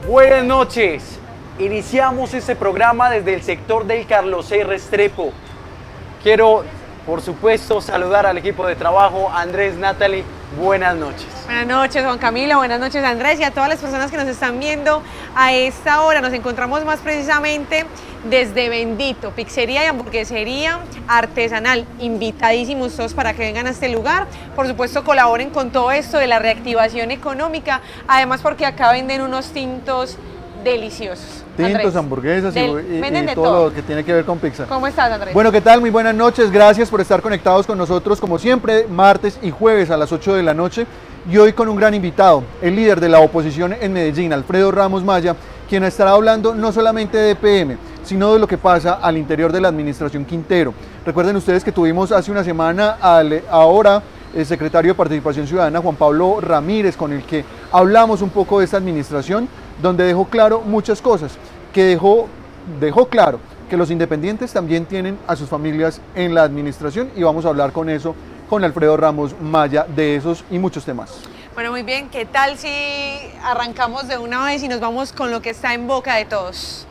Buenas noches. Iniciamos este programa desde el sector del Carlos C. Restrepo. Quiero, por supuesto, saludar al equipo de trabajo, Andrés, Natalie. Buenas noches. Buenas noches, Juan Camilo. Buenas noches, Andrés, y a todas las personas que nos están viendo a esta hora. Nos encontramos más precisamente desde Bendito, pizzería y hamburguesería artesanal. Invitadísimos todos para que vengan a este lugar. Por supuesto, colaboren con todo esto de la reactivación económica. Además, porque acá venden unos tintos deliciosos. Tintos, Andrés, hamburguesas y de todo lo que tiene que ver con pizza. ¿Cómo estás, Andrés? Bueno, ¿qué tal? Muy buenas noches. Gracias por estar conectados con nosotros, como siempre, martes y jueves a las 8 de la noche. Y hoy con un gran invitado, el líder de la oposición en Medellín, Alfredo Ramos Maya, quien estará hablando no solamente de EPM, sino de lo que pasa al interior de la administración Quintero. Recuerden ustedes que tuvimos hace una semana ahora el secretario de Participación Ciudadana, Juan Pablo Ramírez, con el que hablamos un poco de esta administración, donde dejó claro muchas cosas, que dejó claro que los independientes también tienen a sus familias en la administración, y vamos a hablar con eso, con Alfredo Ramos Maya, de esos y muchos temas. Bueno, muy bien. ¿Qué tal si arrancamos de una vez y nos vamos con lo que está en boca de todos?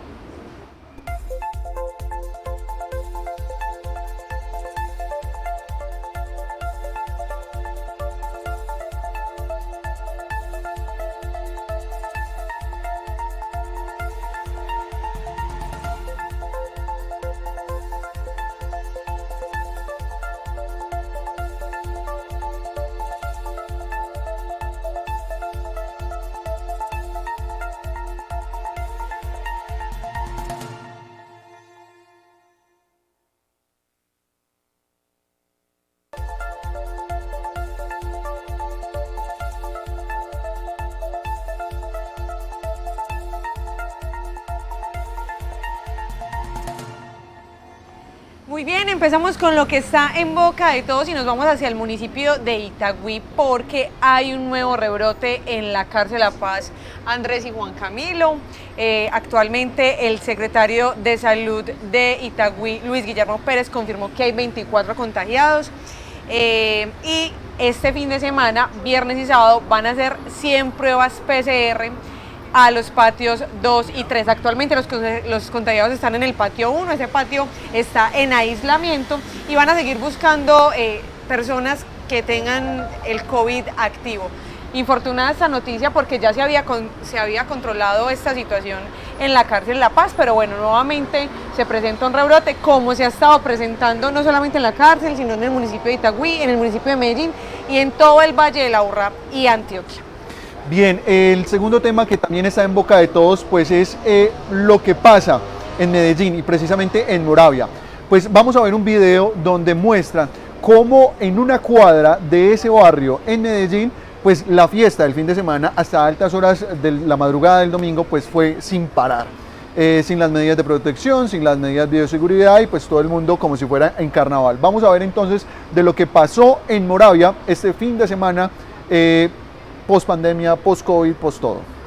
Muy bien, empezamos con lo que está en boca de todos y nos vamos hacia el municipio de Itagüí porque hay un nuevo rebrote en la cárcel La Paz. Andrés y Juan Camilo, actualmente el secretario de Salud de Itagüí, Luis Guillermo Pérez, confirmó que hay 24 contagiados y este fin de semana, viernes y sábado, van a hacer 100 pruebas PCR a los patios 2 y 3. Actualmente los contagiados están en el patio 1, ese patio está en aislamiento y van a seguir buscando personas que tengan el COVID activo. Infortunada esta noticia porque ya se había controlado esta situación en la cárcel La Paz, pero bueno, nuevamente se presenta un rebrote como se ha estado presentando no solamente en la cárcel, sino en el municipio de Itagüí, en el municipio de Medellín y en todo el Valle del Aburrá y Antioquia. Bien, el segundo tema que también está en boca de todos, pues es lo que pasa en Medellín y precisamente en Moravia. Pues vamos a ver un video donde muestra cómo en una cuadra de ese barrio en Medellín, pues la fiesta del fin de semana hasta altas horas de la madrugada del domingo, pues fue sin parar. Sin las medidas de protección, sin las medidas de bioseguridad y pues todo el mundo como si fuera en carnaval. Vamos a ver entonces de lo que pasó en Moravia este fin de semana, post pandemia, post COVID, post todo.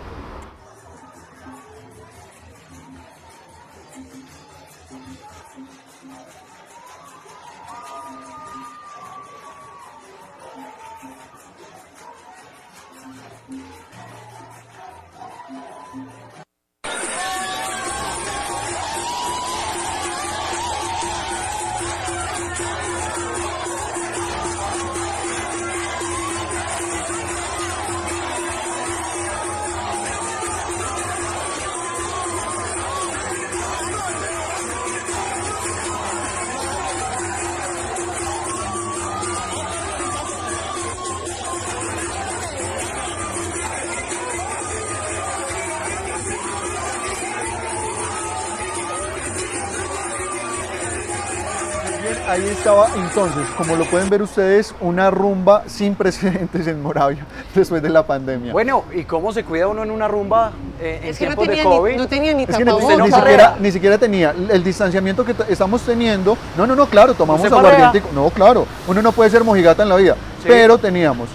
Ahí estaba entonces, como lo pueden ver ustedes, una rumba sin precedentes en Moravia después de la pandemia. Bueno, ¿y cómo se cuida uno en una rumba en tiempos de no COVID? no tenía ni Es que tapabocas. ni siquiera tenía el distanciamiento que estamos teniendo. No, claro, tomamos ¿Usted aguardiente. No, claro, uno no puede ser mojigata en la vida, Sí. pero teníamos.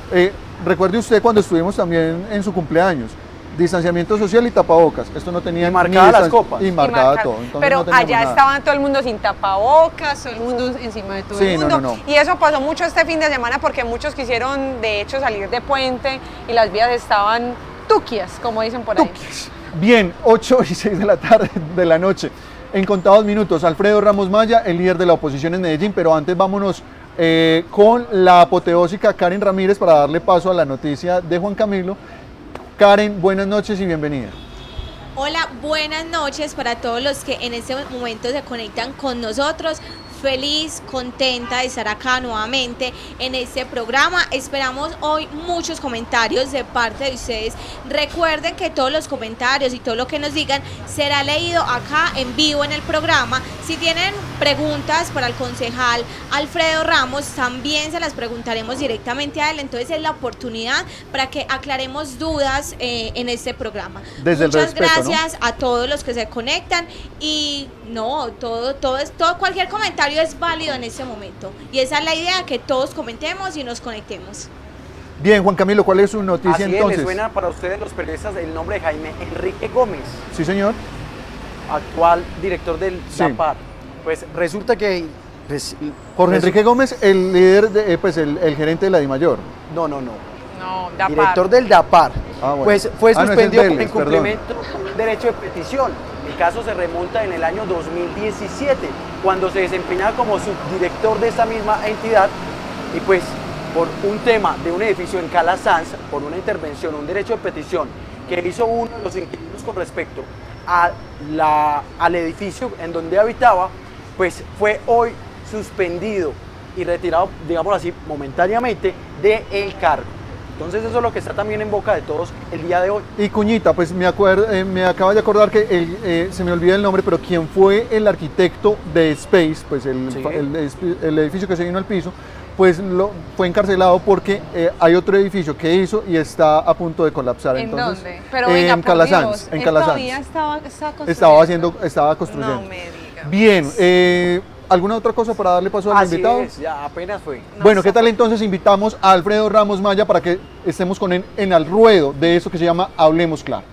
Recuerde usted cuando estuvimos también en su cumpleaños, distanciamiento social y tapabocas. Esto no tenía Y marcadas las copas. Y marcada todo. Entonces Pero no teníamos allá nada. estaban todo el mundo sin tapabocas, todo el mundo encima de todo Sí, el no, mundo. no. Y eso pasó mucho este fin de semana porque muchos quisieron de hecho salir de puente y las vías estaban tuquias, como dicen por ahí. Tuquis. Bien, 8:06 de la tarde, de la noche. En contados minutos, Alfredo Ramos Maya, el líder de la oposición en Medellín, pero antes vámonos con la apoteósica Karen Ramírez para darle paso a la noticia de Juan Camilo. Karen, buenas noches y bienvenida. Hola, buenas noches para todos los que en este momento se conectan con nosotros. Feliz, contenta de estar acá nuevamente en este programa. Esperamos hoy muchos comentarios de parte de ustedes. Recuerden que todos los comentarios y todo lo que nos digan será leído acá en vivo en el programa. Si tienen preguntas para el concejal Alfredo Ramos, también se las preguntaremos directamente a él. Entonces es la oportunidad para que aclaremos dudas en este programa. Desde Muchas el respeto, gracias, ¿no?, a todos los que se conectan y todo, cualquier comentario es válido en este momento y esa es la idea, que todos comentemos y nos conectemos. Bien, Juan Camilo, ¿cuál es su noticia Así es, entonces? ¿les suena para ustedes los periodistas el nombre de Jaime Enrique Gómez, Sí, señor. actual director del Sí. DAPAR? Pues resulta que... pues, Jorge Enrique Gómez, el líder, el gerente de la DIMAYOR. No, No, DAPAR. director del DAPAR. Ah, bueno. Pues fue Ah, no, ese es suspendido por Vélez, incumplimiento de un derecho de petición. El caso se remonta en el año 2017, cuando se desempeñaba como subdirector de esta misma entidad y pues por un tema de un edificio en Calasanz, por una intervención, un derecho de petición que hizo uno de los inquilinos con respecto al edificio en donde habitaba, pues fue hoy suspendido y retirado, digamos así, momentáneamente del cargo. Entonces eso es lo que está también en boca de todos el día de hoy. Y Cuñita, pues me acaba de acordar que se me olvida el nombre, pero quien fue el arquitecto de Space, pues Sí. el edificio que se vino al piso, pues fue encarcelado porque hay otro edificio que hizo y está a punto de colapsar. ¿En Entonces, dónde? Pero venga, en por Calasanz, Dios, en él Calasanz. todavía estaba construyendo. Estaba construyendo. No me diga. Bien, ¿alguna otra cosa para darle paso al Así invitado? es, ya apenas fue. No Bueno, ¿qué está- tal entonces invitamos a Alfredo Ramos Maya para que estemos con él en el ruedo de eso que se llama Hablemos Claro?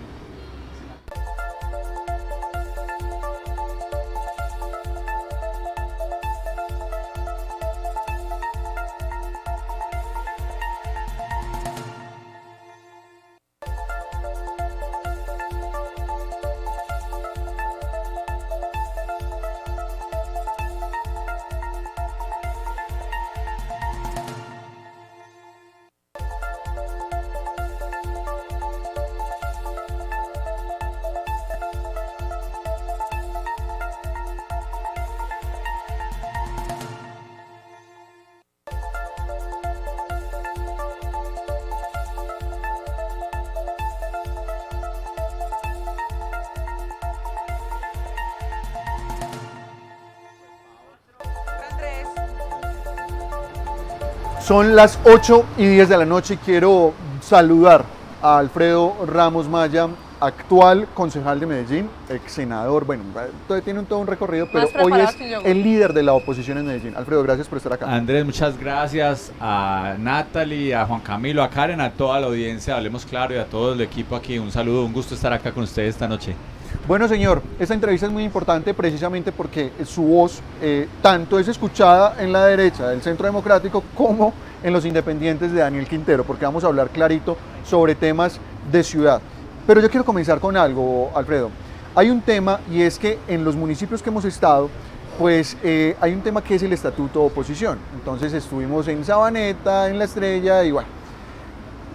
Andrés. Son las 8:10 de la noche y quiero saludar a Alfredo Ramos Maya, actual concejal de Medellín, ex senador, bueno, todavía tiene todo un recorrido, pero Más hoy preparado es que yo. el líder de la oposición en Medellín. Alfredo, gracias por estar acá. Andrés, muchas gracias a Natalie, a Juan Camilo, a Karen, a toda la audiencia, Hablemos Claro y a todo el equipo aquí. Un saludo, un gusto estar acá con ustedes esta noche. Bueno, señor, esta entrevista es muy importante precisamente porque su voz tanto es escuchada en la derecha del Centro Democrático como en los independientes de Daniel Quintero, porque vamos a hablar clarito sobre temas de ciudad. Pero yo quiero comenzar con algo, Alfredo. Hay un tema y es que en los municipios que hemos estado, pues hay un tema que es el estatuto de oposición. Entonces estuvimos en Sabaneta, en La Estrella y bueno.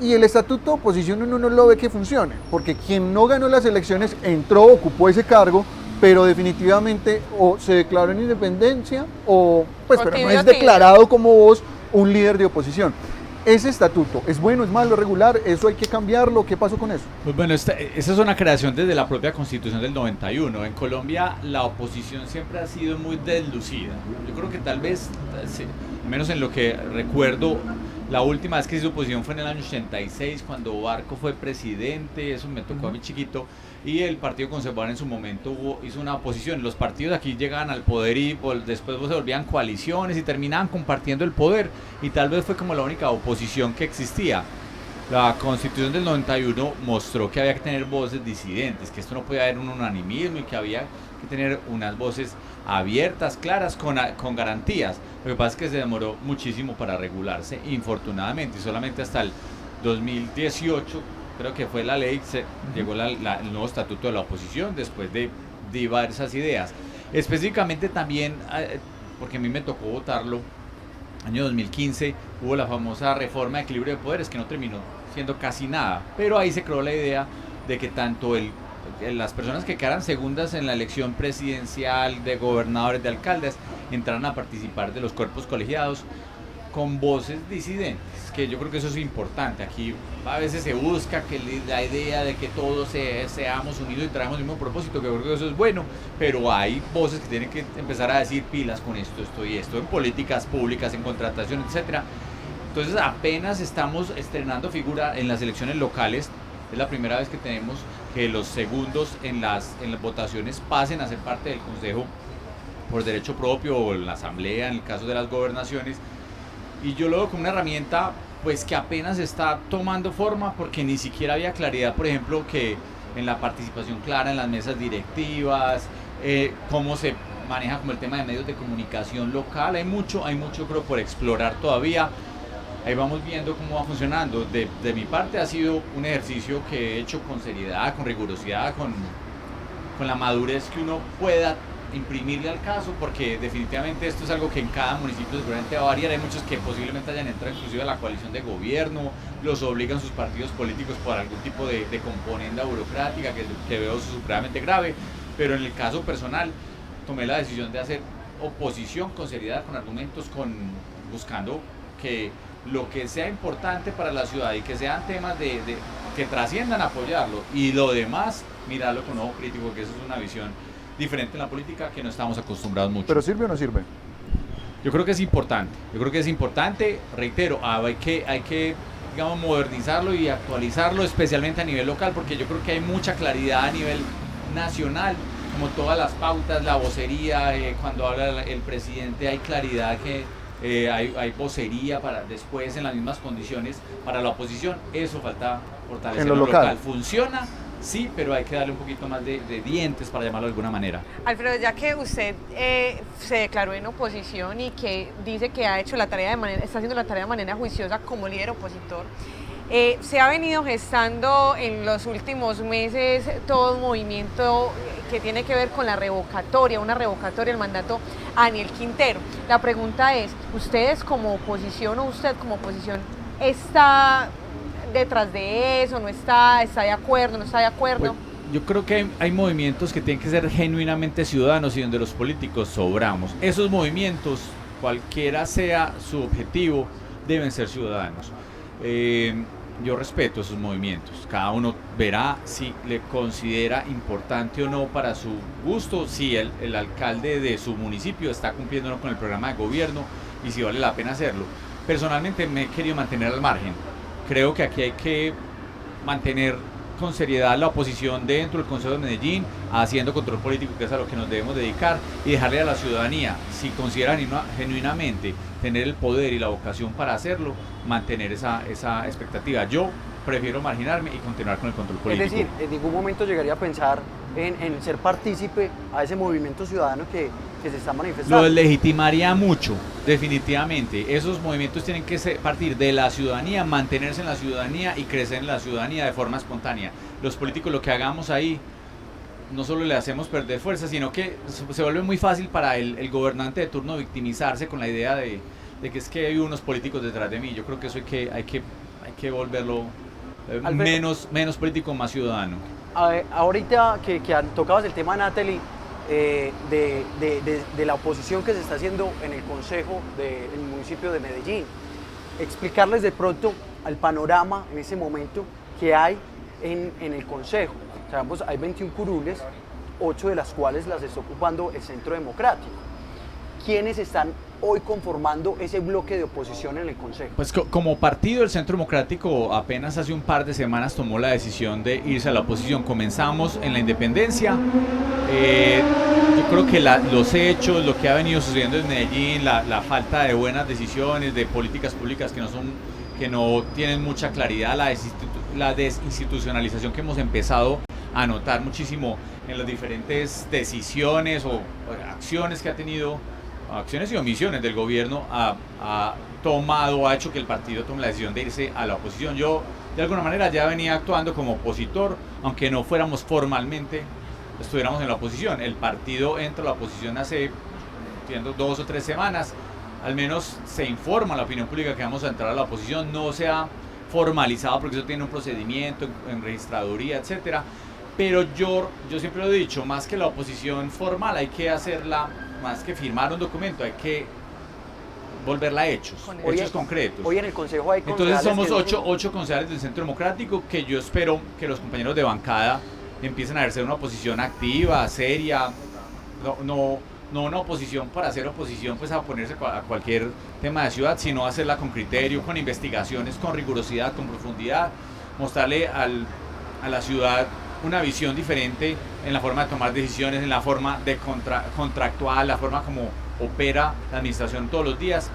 Y el estatuto de oposición uno no lo ve que funcione, porque quien no ganó las elecciones entró, ocupó ese cargo, pero definitivamente o se declaró en independencia o pues O pero no tibio, es tibio. declarado como vos un líder de oposición. Ese estatuto, ¿es bueno, es malo, es regular? ¿Eso hay que cambiarlo? ¿Qué pasó con eso? Pues bueno, esa es una creación desde la propia Constitución del 91. En Colombia la oposición siempre ha sido muy deslucida. Yo creo que tal vez, menos en lo que recuerdo, la última vez que hizo oposición fue en el año 86, cuando Barco fue presidente, eso me tocó a mí chiquito, y el Partido Conservador en su momento hizo una oposición. Los partidos aquí llegaban al poder y después se volvían coaliciones y terminaban compartiendo el poder, y tal vez fue como la única oposición que existía. La Constitución del 91 mostró que había que tener voces disidentes, que esto no podía haber un unanimismo y que había que tener unas voces abiertas, claras, con garantías. Lo que pasa es que se demoró muchísimo para regularse, infortunadamente, y solamente hasta el 2018 creo que fue la ley, llegó el nuevo estatuto de la oposición después de diversas ideas. Específicamente también, porque a mí me tocó votarlo, año 2015, hubo la famosa reforma de equilibrio de poderes que no terminó siendo casi nada, pero ahí se creó la idea de que tanto las personas que quedaran segundas en la elección presidencial, de gobernadores, de alcaldes, entraran a participar de los cuerpos colegiados con voces disidentes, que yo creo que eso es importante. Aquí a veces se busca que la idea de que todos seamos unidos y traemos el mismo propósito, que yo creo que eso es bueno, pero hay voces que tienen que empezar a decir pilas con esto y esto, en políticas públicas, en contratación, etcétera. Entonces apenas estamos estrenando figura en las elecciones locales. Es la primera vez que tenemos que los segundos en las votaciones pasen a ser parte del Consejo por derecho propio o en la Asamblea, en el caso de las gobernaciones. Y yo lo veo como una herramienta pues que apenas está tomando forma, porque ni siquiera había claridad, por ejemplo, que en la participación clara en las mesas directivas, cómo se maneja como el tema de medios de comunicación local. Hay mucho creo por explorar todavía. Ahí vamos viendo cómo va funcionando. De mi parte ha sido un ejercicio que he hecho con seriedad, con rigurosidad, con la madurez que uno pueda imprimirle al caso, porque definitivamente esto es algo que en cada municipio seguramente va a variar. Hay muchos que posiblemente hayan entrado inclusive a la coalición de gobierno, los obligan sus partidos políticos por algún tipo de componenda burocrática que veo supremamente grave, pero en el caso personal tomé la decisión de hacer oposición con seriedad, con argumentos, buscando que lo que sea importante para la ciudad y que sean temas que trasciendan, apoyarlo, y lo demás mirarlo con ojo crítico, que eso es una visión diferente en la política que no estamos acostumbrados mucho. ¿Pero sirve o no sirve? Yo creo que es importante, reitero, hay que digamos, modernizarlo y actualizarlo, especialmente a nivel local, porque yo creo que hay mucha claridad a nivel nacional, como todas las pautas, la vocería, cuando habla el presidente hay claridad que hay vocería para después en las mismas condiciones para la oposición. Eso falta fortalecer. En lo local. Funciona, sí, pero hay que darle un poquito más de dientes, para llamarlo de alguna manera. Alfredo, ya que usted se declaró en oposición y que dice que está haciendo la tarea de manera juiciosa como líder opositor, se ha venido gestando en los últimos meses todo un movimiento que tiene que ver con una revocatoria del mandato a Daniel Quintero. La pregunta es, ¿ustedes como oposición o usted como oposición está detrás de eso, no está de acuerdo, no está de acuerdo? Pues, yo creo que hay movimientos que tienen que ser genuinamente ciudadanos y donde los políticos sobramos. Esos movimientos, cualquiera sea su objetivo, deben ser ciudadanos. Yo respeto esos movimientos, cada uno verá si le considera importante o no para su gusto, si el alcalde de su municipio está cumpliendo o no con el programa de gobierno y si vale la pena hacerlo. Personalmente me he querido mantener al margen. Creo que aquí hay que mantener con seriedad la oposición dentro del Consejo de Medellín, haciendo control político, que es a lo que nos debemos dedicar, y dejarle a la ciudadanía, si consideran genuinamente tener el poder y la vocación para hacerlo, mantener esa expectativa. Yo prefiero marginarme y continuar con el control político. Es decir, en ningún momento llegaría a pensar en ser partícipe a ese movimiento ciudadano que se está manifestando. Lo legitimaría mucho, definitivamente. Esos movimientos tienen que partir de la ciudadanía, mantenerse en la ciudadanía y crecer en la ciudadanía de forma espontánea. Los políticos, lo que hagamos ahí, no solo le hacemos perder fuerza, sino que se vuelve muy fácil para el gobernante de turno victimizarse con la idea de que es que hay unos políticos detrás de mí. Yo creo que eso hay que volverlo menos político, más ciudadano. Ahorita que tocabas el tema, Natalie, de la oposición que se está haciendo en el Consejo del municipio de Medellín, explicarles de pronto al panorama en ese momento que hay en el Consejo. Sabemos, hay 21 curules, 8 de las cuales las está ocupando el Centro Democrático. ¿Quiénes están hoy conformando ese bloque de oposición en el Consejo? Pues como partido, el Centro Democrático apenas hace un par de semanas tomó la decisión de irse a la oposición. Comenzamos en la independencia. Yo creo que los hechos, lo que ha venido sucediendo en Medellín, la falta de buenas decisiones, de políticas públicas que no tienen mucha claridad, la desinstitucionalización que hemos empezado a notar muchísimo en las diferentes decisiones o acciones que ha tenido, acciones y omisiones del gobierno, ha tomado, ha hecho que el partido tome la decisión de irse a la oposición. Yo de alguna manera ya venía actuando como opositor, aunque no fuéramos formalmente, estuviéramos en la oposición. El partido entra a la oposición hace, entiendo, 2 o 3 semanas, al menos se informa a la opinión pública que vamos a entrar a la oposición, no se ha formalizado porque eso tiene un procedimiento en registraduría, etcétera. Pero yo siempre lo he dicho, más que la oposición formal hay que hacerla, más que firmar un documento, hay que volverla a hechos concretos. Hoy en el Consejo hay Entonces somos concejales 8 concejales del Centro Democrático que yo espero que los compañeros de bancada empiecen a ejercer una oposición activa, seria, no una oposición para hacer oposición, pues a oponerse a cualquier tema de ciudad, sino hacerla con criterio, con investigaciones, con rigurosidad, con profundidad, mostrarle a la ciudad una visión diferente en la forma de tomar decisiones, en la forma de contractual, la forma como opera la administración todos los días.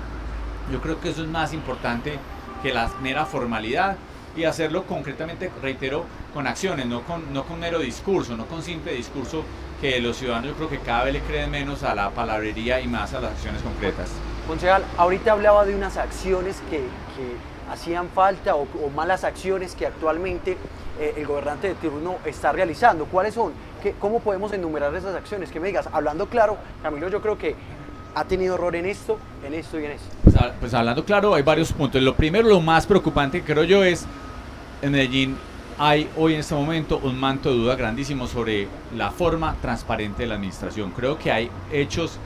Yo creo que eso es más importante que la mera formalidad, y hacerlo concretamente, reitero, con acciones, no con mero discurso, no con simple discurso, que los ciudadanos yo creo que cada vez le creen menos a la palabrería y más a las acciones concretas. Concejal, ahorita hablaba de unas acciones que hacían falta o malas acciones que actualmente el gobernante de turno está realizando. ¿Cuáles son? ¿Cómo podemos enumerar esas acciones? Que me digas, hablando claro, Camilo, yo creo que ha tenido error en esto y en esto. Pues hablando claro, hay varios puntos. Lo primero, lo más preocupante creo yo es, en Medellín hay hoy en este momento un manto de duda grandísimo sobre la forma transparente de la administración. Creo que hay hechos,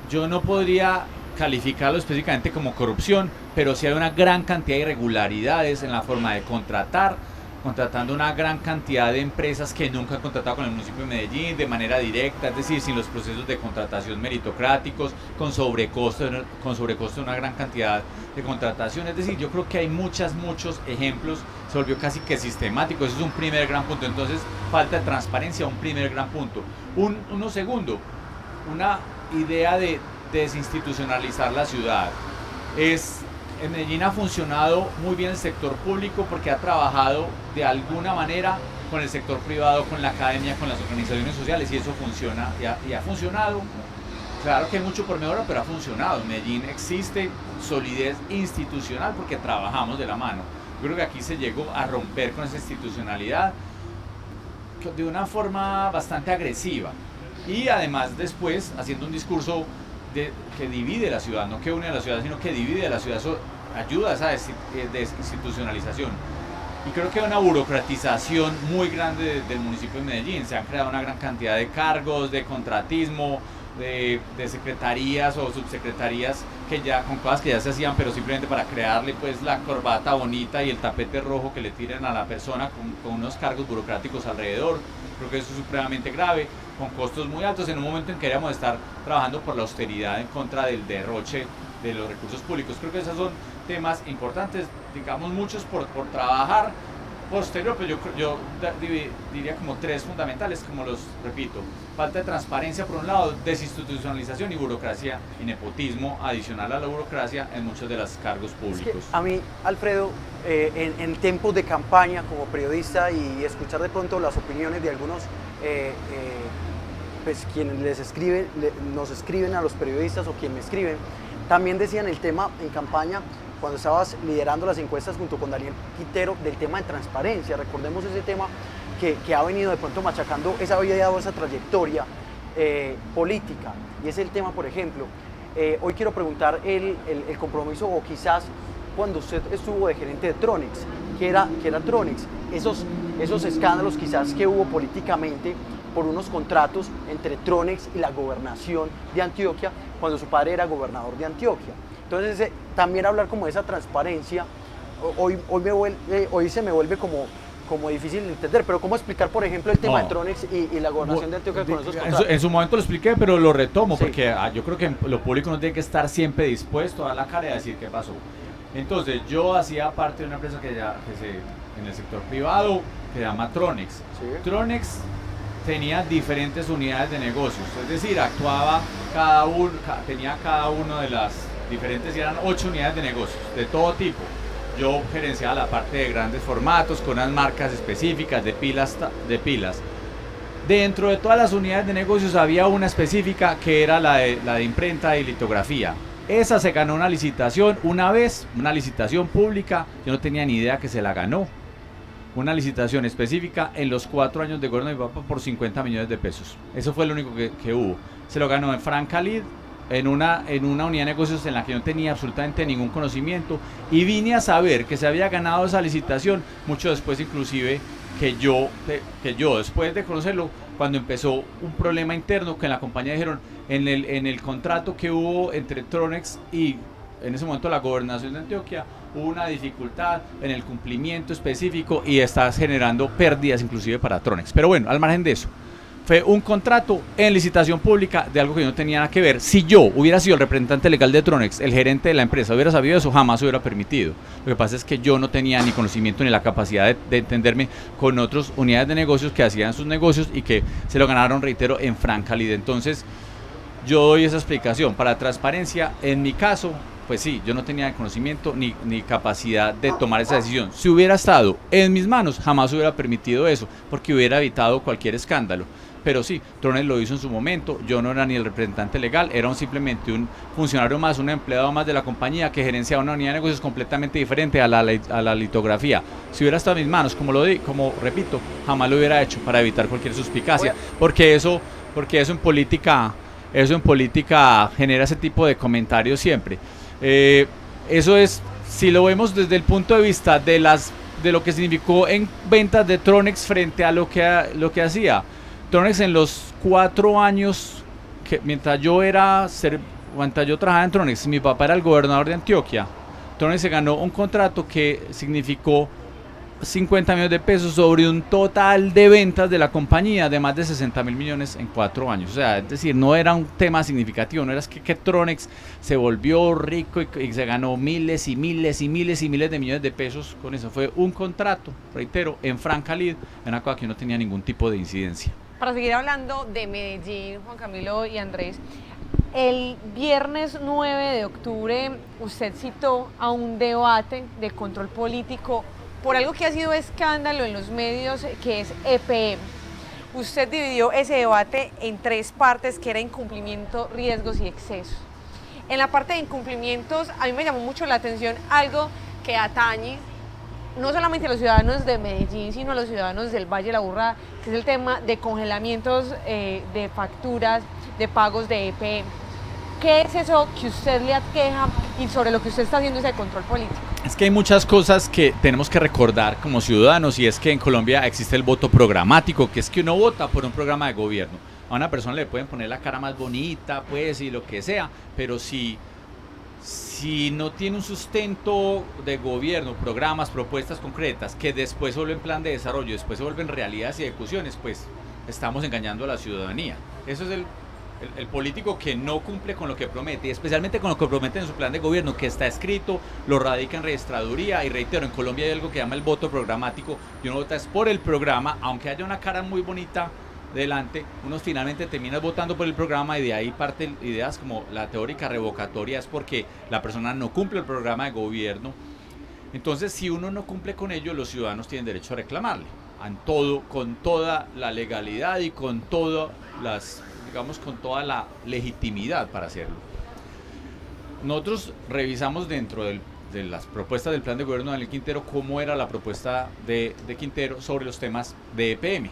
yo no podría calificarlo específicamente como corrupción, pero sí hay una gran cantidad de irregularidades en la forma de contratando una gran cantidad de empresas que nunca han contratado con el municipio de Medellín de manera directa, es decir, sin los procesos de contratación meritocráticos, con sobrecosto de una gran cantidad de contratación. Es decir, yo creo que hay muchos ejemplos, se volvió casi que sistemático. Eso es un primer gran punto. Entonces, falta de transparencia, un primer gran punto. Uno segundo, una idea de desinstitucionalizar la ciudad. En Medellín ha funcionado muy bien el sector público porque ha trabajado de alguna manera con el sector privado, con la academia, con las organizaciones sociales, y eso funciona y ha funcionado. Claro que hay mucho por mejorar, pero ha funcionado. En Medellín existe solidez institucional porque trabajamos de la mano. Yo creo que aquí se llegó a romper con esa institucionalidad de una forma bastante agresiva, y además después haciendo un discurso que divide la ciudad, no que une a la ciudad, sino que divide a la ciudad. Eso ayuda a esa desinstitucionalización. Y creo que hay una burocratización muy grande del municipio de Medellín. Se han creado una gran cantidad de cargos, de contratismo, de secretarías o subsecretarías con cosas que ya se hacían, pero simplemente para crearle pues la corbata bonita y el tapete rojo que le tiran a la persona con unos cargos burocráticos alrededor. Creo que eso es supremamente grave, con costos muy altos en un momento en que queríamos estar trabajando por la austeridad en contra del derroche de los recursos públicos. Creo que esos son temas importantes, digamos muchos por trabajar posterior, pero yo diría como 3 fundamentales, como los repito: falta de transparencia por un lado, desinstitucionalización y burocracia y nepotismo adicional a la burocracia en muchos de los cargos públicos. Es que a mí, Alfredo, en tiempos de campaña como periodista y escuchar de pronto las opiniones de algunos pues quienes nos escriben a los periodistas o quienes me escriben, también decían el tema en campaña, cuando estabas liderando las encuestas junto con Daniel Quintero, del tema de transparencia. Recordemos ese tema que ha venido de pronto machacando esa vida o esa trayectoria política. Y es el tema, por ejemplo, hoy quiero preguntar el compromiso, o quizás cuando usted estuvo de gerente de Tronex, que era Tronex, esos escándalos quizás que hubo políticamente por unos contratos entre Tronex y la gobernación de Antioquia, cuando su padre era gobernador de Antioquia. Entonces, también hablar como de esa transparencia, hoy se me vuelve como difícil de entender, pero ¿cómo explicar, por ejemplo, el tema de Tronex y la gobernación de Antioquia con esos contratos? En su momento lo expliqué, pero lo retomo, sí, porque yo creo que lo público no tiene que estar siempre dispuesto a dar la cara y a decir qué pasó. Entonces, yo hacía parte de una empresa en el sector privado que se llama Tronex. ¿Sí? Tronex tenía diferentes unidades de negocios, es decir, tenía cada uno de las diferentes, eran 8 unidades de negocios de todo tipo. Yo gerenciaba la parte de grandes formatos con unas marcas específicas de pilas. Dentro de todas las unidades de negocios había una específica que era la de imprenta y litografía. Esa se ganó una licitación una vez, una licitación pública, yo no tenía ni idea que se la ganó. Una licitación específica en los 4 años de gobierno de mi papá por 50 millones de pesos. Eso fue lo único que hubo. Se lo ganó en Franca Lid, en una unidad de negocios en la que no tenía absolutamente ningún conocimiento, y vine a saber que se había ganado esa licitación mucho después, inclusive que yo después de conocerlo, cuando empezó un problema interno que en la compañía dijeron en el contrato que hubo entre Tronex y en ese momento la gobernación de Antioquia, hubo una dificultad en el cumplimiento específico y está generando pérdidas inclusive para Tronex. Pero bueno, al margen de eso, fue un contrato en licitación pública de algo que no tenía nada que ver. Si yo hubiera sido el representante legal de Tronex, el gerente de la empresa, hubiera sabido eso, jamás hubiera permitido. Lo que pasa es que yo no tenía ni conocimiento ni la capacidad de entenderme con otras unidades de negocios que hacían sus negocios y que se lo ganaron, reitero, en Franca Lid. Entonces, yo doy esa explicación. Para transparencia, en mi caso, pues sí, yo no tenía conocimiento ni capacidad de tomar esa decisión. Si hubiera estado en mis manos, jamás hubiera permitido eso, porque hubiera evitado cualquier escándalo. Pero sí, Tronex lo hizo en su momento, yo no era ni el representante legal, era simplemente un funcionario más, un empleado más de la compañía que gerenciaba una unidad de negocios completamente diferente a la litografía. Si hubiera estado en mis manos, como repito, jamás lo hubiera hecho para evitar cualquier suspicacia, porque eso en política genera ese tipo de comentarios siempre. Eso es, si lo vemos desde el punto de vista de lo que significó en ventas de Tronex frente a lo que hacía. Tronex en los 4 años, mientras yo trabajaba en Tronex, mi papá era el gobernador de Antioquia, Tronex se ganó un contrato que significó 50 millones de pesos sobre un total de ventas de la compañía de más de 60 mil millones en 4 años. O sea, es decir, no era un tema significativo, no era que Tronex se volvió rico y se ganó miles y miles y miles y miles de millones de pesos con eso. Fue un contrato, reitero, en Franca Lid, en una cosa que no tenía ningún tipo de incidencia. Para seguir hablando de Medellín, Juan Camilo y Andrés, el viernes 9 de octubre usted citó a un debate de control político por algo que ha sido escándalo en los medios, que es EPM. Usted dividió ese debate en 3 partes, que era incumplimiento, riesgos y excesos. En la parte de incumplimientos, a mí me llamó mucho la atención algo que atañe no solamente a los ciudadanos de Medellín, sino a los ciudadanos del Valle de la Burrada, que es el tema de congelamientos de facturas, de pagos de EPM. ¿Qué es eso que usted le aqueja y sobre lo que usted está haciendo ese control político? Es que hay muchas cosas que tenemos que recordar como ciudadanos, y es que en Colombia existe el voto programático, que es que uno vota por un programa de gobierno. A una persona le pueden poner la cara más bonita, pues, y lo que sea, pero si no tiene un sustento de gobierno, programas, propuestas concretas, que después se vuelven plan de desarrollo, después se vuelven realidades y ejecuciones, pues estamos engañando a la ciudadanía. Eso es el político que no cumple con lo que promete, y especialmente con lo que promete en su plan de gobierno, que está escrito, lo radica en registraduría. Y reitero, en Colombia hay algo que llama el voto programático, y uno vota es por el programa, aunque haya una cara muy bonita delante, uno finalmente termina votando por el programa, y de ahí parten ideas como la teórica revocatoria, es porque la persona no cumple el programa de gobierno. Entonces, si uno no cumple con ello, los ciudadanos tienen derecho a reclamarle con toda la legalidad y con toda la legitimidad para hacerlo. Nosotros revisamos dentro de las propuestas del plan de gobierno de Daniel Quintero cómo era la propuesta de Quintero sobre los temas de EPM.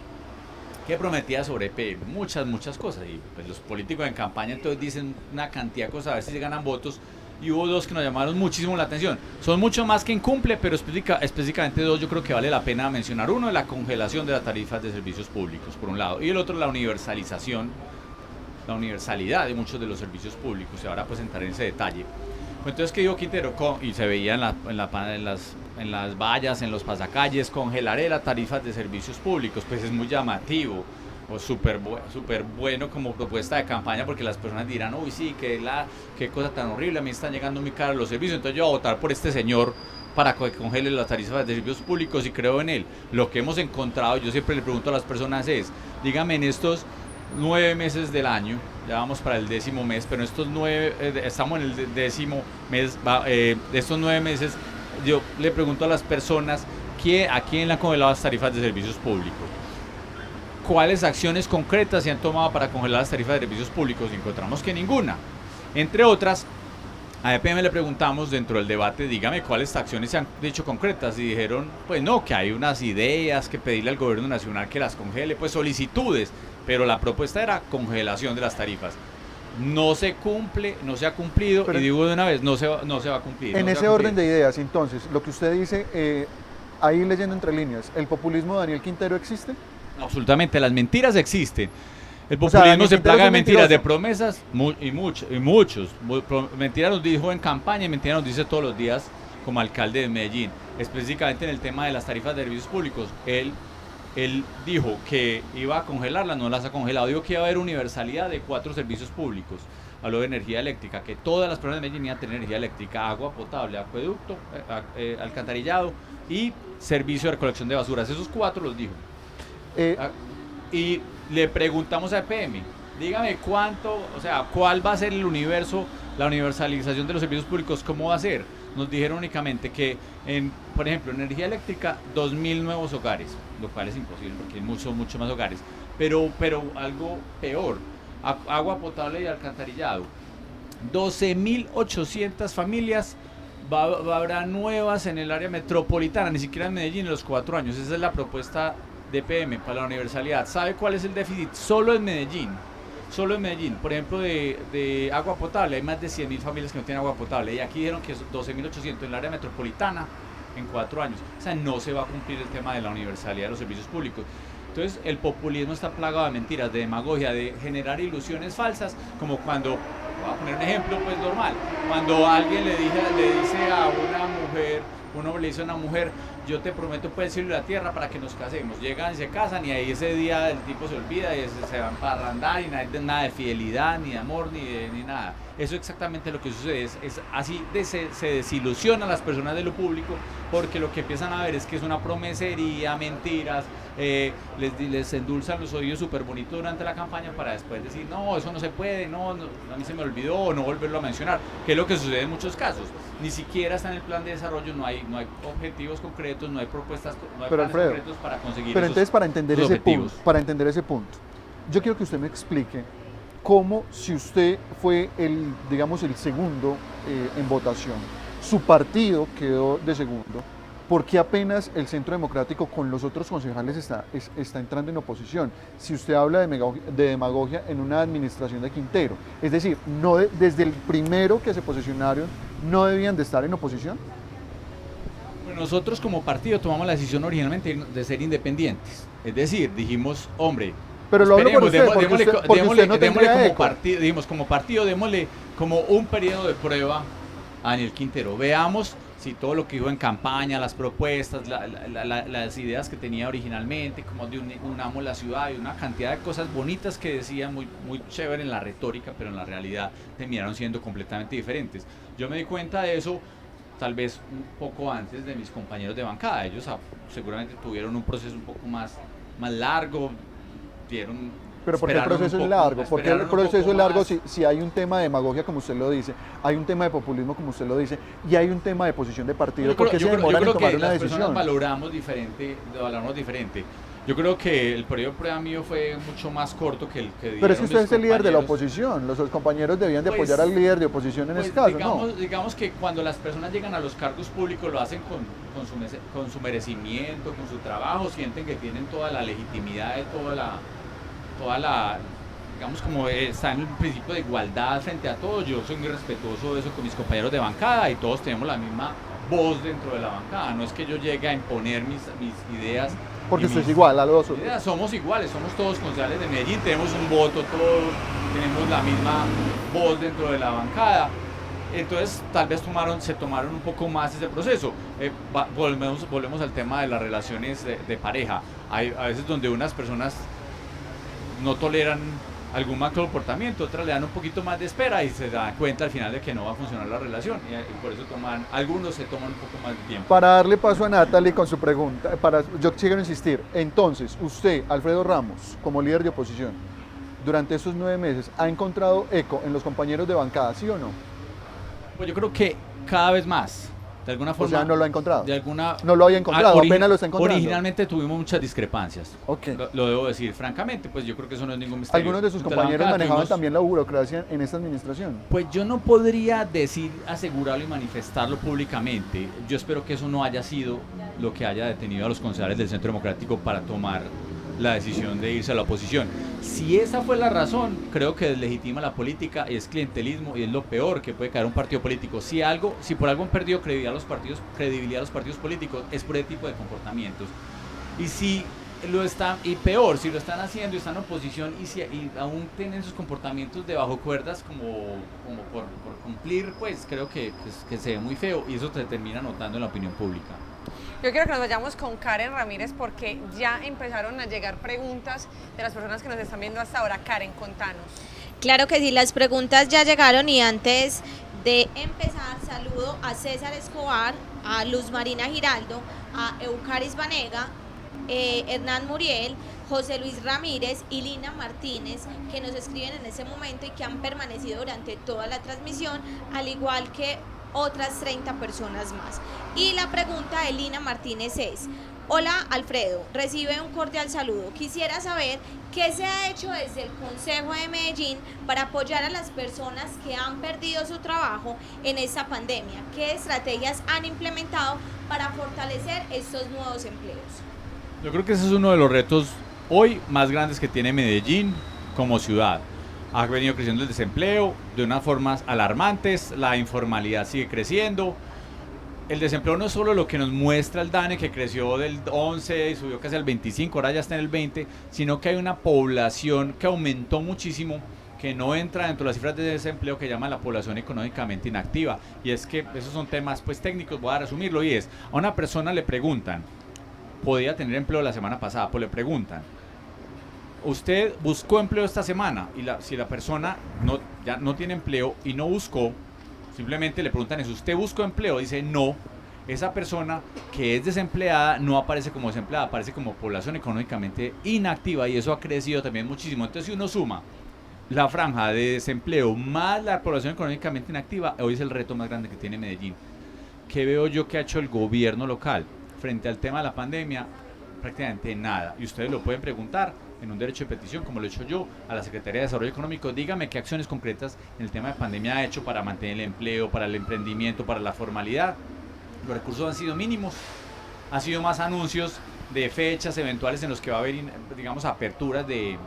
¿Qué prometía sobre EPM? Muchas cosas, y pues los políticos en campaña entonces dicen una cantidad de cosas a ver si se ganan votos, y hubo 2 que nos llamaron muchísimo la atención. Son mucho más que incumple, pero específicamente 2 yo creo que vale la pena mencionar. Uno, la congelación de las tarifas de servicios públicos, por un lado, y el otro, la universalidad de muchos de los servicios públicos, y ahora pues entrar en ese detalle. Entonces, ¿qué dijo Quintero? Y se veía en las vallas, en los pasacalles: congelaré las tarifas de servicios públicos. Pues es muy llamativo, o súper bueno como propuesta de campaña, porque las personas dirán: uy, sí, qué cosa tan horrible, a mí están llegando muy caros los servicios, entonces yo voy a votar por este señor para que congele las tarifas de servicios públicos, y creo en él. Lo que hemos encontrado, yo siempre le pregunto a las personas es: dígame, en estos 9 meses del año, ya vamos para el 10º mes, pero estamos en el 10º mes, estos 9 meses, yo le pregunto a las personas: ¿a quién le han congelado las tarifas de servicios públicos? ¿Cuáles acciones concretas se han tomado para congelar las tarifas de servicios públicos? Y encontramos que ninguna. Entre otras, A EPM le preguntamos dentro del debate, dígame cuáles acciones se han dicho concretas, y dijeron, pues no, que hay unas ideas, que pedirle al gobierno nacional que las congele, pues solicitudes, pero la propuesta era congelación de las tarifas. No se cumple, no se ha cumplido, Pero y digo de una vez, no se va a cumplir. En no se ese va a orden de cumplir. ideas, entonces, lo que usted dice, ahí leyendo entre líneas, ¿el populismo de Daniel Quintero existe? Absolutamente, las mentiras existen. El O sea, populismo Daniel se Quintero plaga de es un mentiras, de mentiroso. promesas y muchos. Mentiras nos dijo en campaña y mentiras nos dice todos los días como alcalde de Medellín. Específicamente en el tema de las tarifas de servicios públicos. Él dijo que iba a congelarlas, no las ha congelado. Dijo que iba a haber universalidad de 4 servicios públicos. Habló de energía eléctrica, que todas las personas de Medellín iban a tener energía eléctrica, agua potable, acueducto, alcantarillado y servicio de recolección de basuras. Esos 4 los dijo. Eh, Y le preguntamos a EPM, dígame cuánto, o sea, cuál va a ser el universo, la universalización de los servicios públicos, cómo va a ser. Nos dijeron únicamente que, por ejemplo, energía eléctrica, 2.000 nuevos hogares, lo cual es imposible porque hay mucho más hogares. Pero algo peor, agua potable y alcantarillado. 12.800 familias habrá nuevas en el área metropolitana, ni siquiera en Medellín en los 4 años. Esa es la propuesta de PM para la universalidad. ¿Sabe cuál es el déficit? Solo en Medellín, por ejemplo, de agua potable, hay más de 100.000 familias que no tienen agua potable, y aquí dijeron que es 12.800 en el área metropolitana en 4 años. O sea, no se va a cumplir el tema de la universalidad de los servicios públicos. Entonces, el populismo está plagado de mentiras, de demagogia, de generar ilusiones falsas, como cuando, voy a poner un ejemplo pues normal, cuando alguien le dice a una mujer, un hombre le dice a una mujer, yo te prometo pues el cielo y la tierra para que nos casemos. Llegan y se casan, y ahí ese día el tipo se olvida y se van para parrandar, y nada de fidelidad, ni de amor, ni nada. Eso es exactamente lo que sucede, es así se desilusiona a las personas de lo público, porque lo que empiezan a ver es que es una promesería, mentiras, les endulzan los oídos súper bonitos durante la campaña para después decir, no, eso no se puede, no, a mí se me olvidó, o no volverlo a mencionar, que es lo que sucede en muchos casos. Ni siquiera está en el plan de desarrollo, no hay objetivos concretos, no hay propuestas, no hay Pero, planes Alfredo, concretos para conseguir Pero esos, entonces, para entender esos ese objetivos. punto, yo quiero que usted me explique cómo, si usted fue el segundo en votación, su partido quedó de segundo, ¿por qué apenas el Centro Democrático con los otros concejales está entrando en oposición? Si usted habla de demagogia en una administración de Quintero, es decir, desde el primero que se posicionaron, ¿no debían de estar en oposición? Bueno, nosotros como partido tomamos la decisión originalmente de ser independientes, es decir, dijimos, hombre, Pero lo hablo por usted, porque usted no tendría eco. Dijimos, como partido, démosle como un periodo de prueba a Daniel Quintero. Veamos si todo lo que dijo en campaña, las propuestas, las ideas que tenía originalmente, como de unamos la ciudad, y una cantidad de cosas bonitas que decía, muy chévere en la retórica, pero en la realidad terminaron siendo completamente diferentes. Yo me di cuenta de eso tal vez un poco antes de mis compañeros de bancada. Ellos seguramente tuvieron un proceso un poco más largo, Pero ¿por qué el proceso es largo? ¿Por qué el proceso es largo si hay un tema de demagogia, como usted lo dice, hay un tema de populismo, como usted lo dice, y hay un tema de posición de partido? ¿Por qué se demoran en tomar una decisión? Valoramos diferente. Yo creo que el periodo de prueba mío fue mucho más corto que el que dieron. Pero es que usted mis es el líder de la compañeros. oposición, los compañeros debían de Pues, apoyar al líder de oposición en este caso, ¿no? Digamos que cuando las personas llegan a los cargos públicos lo hacen con su merecimiento, con su trabajo, sienten que tienen toda la legitimidad de digamos, como está en el principio de igualdad frente a todos. Yo soy muy respetuoso de eso con mis compañeros de bancada, y todos tenemos la misma voz dentro de la bancada. No es que yo llegue a imponer mis ideas. Porque usted es igual a los otros. Somos iguales, somos todos concejales de Medellín, tenemos un voto todos, tenemos la misma voz dentro de la bancada. Entonces tal vez se tomaron un poco más ese proceso. Volvemos al tema de las relaciones de pareja. Hay a veces donde unas personas no toleran algún mal comportamiento, otras le dan un poquito más de espera y se dan cuenta al final de que no va a funcionar la relación, y por eso algunos se toman un poco más de tiempo. Para darle paso a Natalie con su pregunta, yo quiero insistir, entonces, usted, Alfredo Ramos, como líder de oposición, durante estos 9 meses, ¿ha encontrado eco en los compañeros de bancada, sí o no? Pues yo creo que cada vez más, De alguna forma. O sea, no lo ha encontrado. No lo había encontrado, apenas lo está encontrando. Originalmente tuvimos muchas discrepancias. Ok. Lo debo decir francamente, pues yo creo que eso no es ningún misterio. ¿Algunos de sus compañeros manejaban también la burocracia en esta administración? Pues yo no podría decir, asegurarlo y manifestarlo públicamente. Yo espero que eso no haya sido lo que haya detenido a los concejales del Centro Democrático para tomar la decisión de irse a la oposición. Si esa fue la razón, creo que deslegitima la política, es clientelismo y es lo peor que puede caer un partido político. Si por algo han perdido credibilidad los partidos políticos, es por ese tipo de comportamientos. Y si y peor, si lo están haciendo y están en oposición y aún tienen sus comportamientos debajo cuerdas como por cumplir, pues creo que se ve muy feo y eso se termina notando en la opinión pública. Yo quiero que nos vayamos con Karen Ramírez porque ya empezaron a llegar preguntas de las personas que nos están viendo hasta ahora. Karen, contanos. Claro que sí, las preguntas ya llegaron y antes de empezar saludo a César Escobar, a Luz Marina Giraldo, a Eucaris Vanega, Hernán Muriel, José Luis Ramírez y Lina Martínez, que nos escriben en ese momento y que han permanecido durante toda la transmisión, al igual que otras 30 personas más. Y la pregunta de Lina Martínez es: hola Alfredo, recibe un cordial saludo. Quisiera saber qué se ha hecho desde el Consejo de Medellín para apoyar a las personas que han perdido su trabajo en esta pandemia. ¿Qué estrategias han implementado para fortalecer estos nuevos empleos? Yo creo que ese es uno de los retos hoy más grandes que tiene Medellín como ciudad. Ha venido creciendo el desempleo de unas formas alarmantes, la informalidad sigue creciendo. El desempleo no es solo lo que nos muestra el DANE, que creció del 11 y subió casi al 25, ahora ya está en el 20, sino que hay una población que aumentó muchísimo, que no entra dentro de las cifras de desempleo, que llama la población económicamente inactiva. Y es que esos son temas pues técnicos, voy a resumirlo, y es, a una persona le preguntan, podía tener empleo la semana pasada, pues le preguntan, ¿usted buscó empleo esta semana? Y si la persona ya no tiene empleo y no buscó, simplemente le preguntan eso, ¿usted buscó empleo? Dice no. Esa persona que es desempleada no aparece como desempleada, aparece como población económicamente inactiva y eso ha crecido también muchísimo. Entonces si uno suma la franja de desempleo más la población económicamente inactiva, hoy es el reto más grande que tiene Medellín. ¿Qué veo yo que ha hecho el gobierno local frente al tema de la pandemia? Prácticamente nada. Y ustedes lo pueden preguntar en un derecho de petición, como lo he hecho yo, a la Secretaría de Desarrollo Económico. Dígame qué acciones concretas en el tema de pandemia ha hecho para mantener el empleo, para el emprendimiento, para la formalidad. Los recursos han sido mínimos, han sido más anuncios de fechas eventuales en los que va a haber, digamos, aperturas de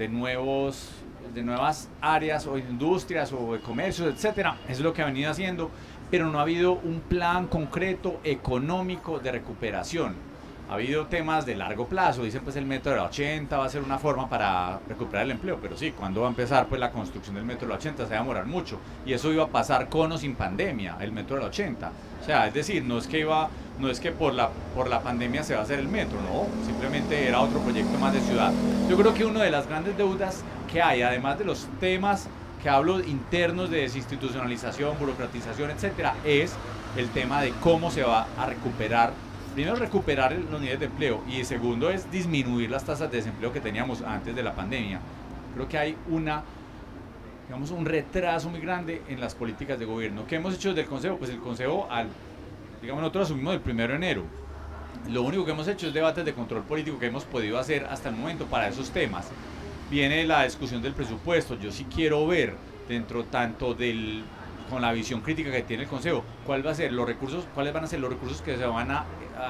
nuevas áreas o industrias o de comercios, etcétera. Eso es lo que ha venido haciendo, pero no ha habido un plan concreto económico de recuperación. Ha habido temas de largo plazo, dicen pues el metro de la 80 va a ser una forma para recuperar el empleo, pero sí, ¿cuándo va a empezar pues la construcción del metro de la 80? Se va a demorar mucho, y eso iba a pasar con o sin pandemia, el metro de la 80. O sea, es decir, no es que por la pandemia se va a hacer el metro, no, simplemente era otro proyecto más de ciudad. Yo creo que una de las grandes deudas que hay, además de los temas que hablo internos de desinstitucionalización, burocratización, etcétera, es el tema de cómo se va a recuperar. Primero, recuperar los niveles de empleo, y segundo es disminuir las tasas de desempleo que teníamos antes de la pandemia. Creo que hay un retraso muy grande en las políticas de gobierno. ¿Qué hemos hecho desde el Consejo? Pues el Consejo, nosotros asumimos el 1 de enero. Lo único que hemos hecho es debates de control político que hemos podido hacer hasta el momento para esos temas. Viene la discusión del presupuesto. Yo sí quiero ver con la visión crítica que tiene el Consejo, cuáles van a ser los recursos que se van a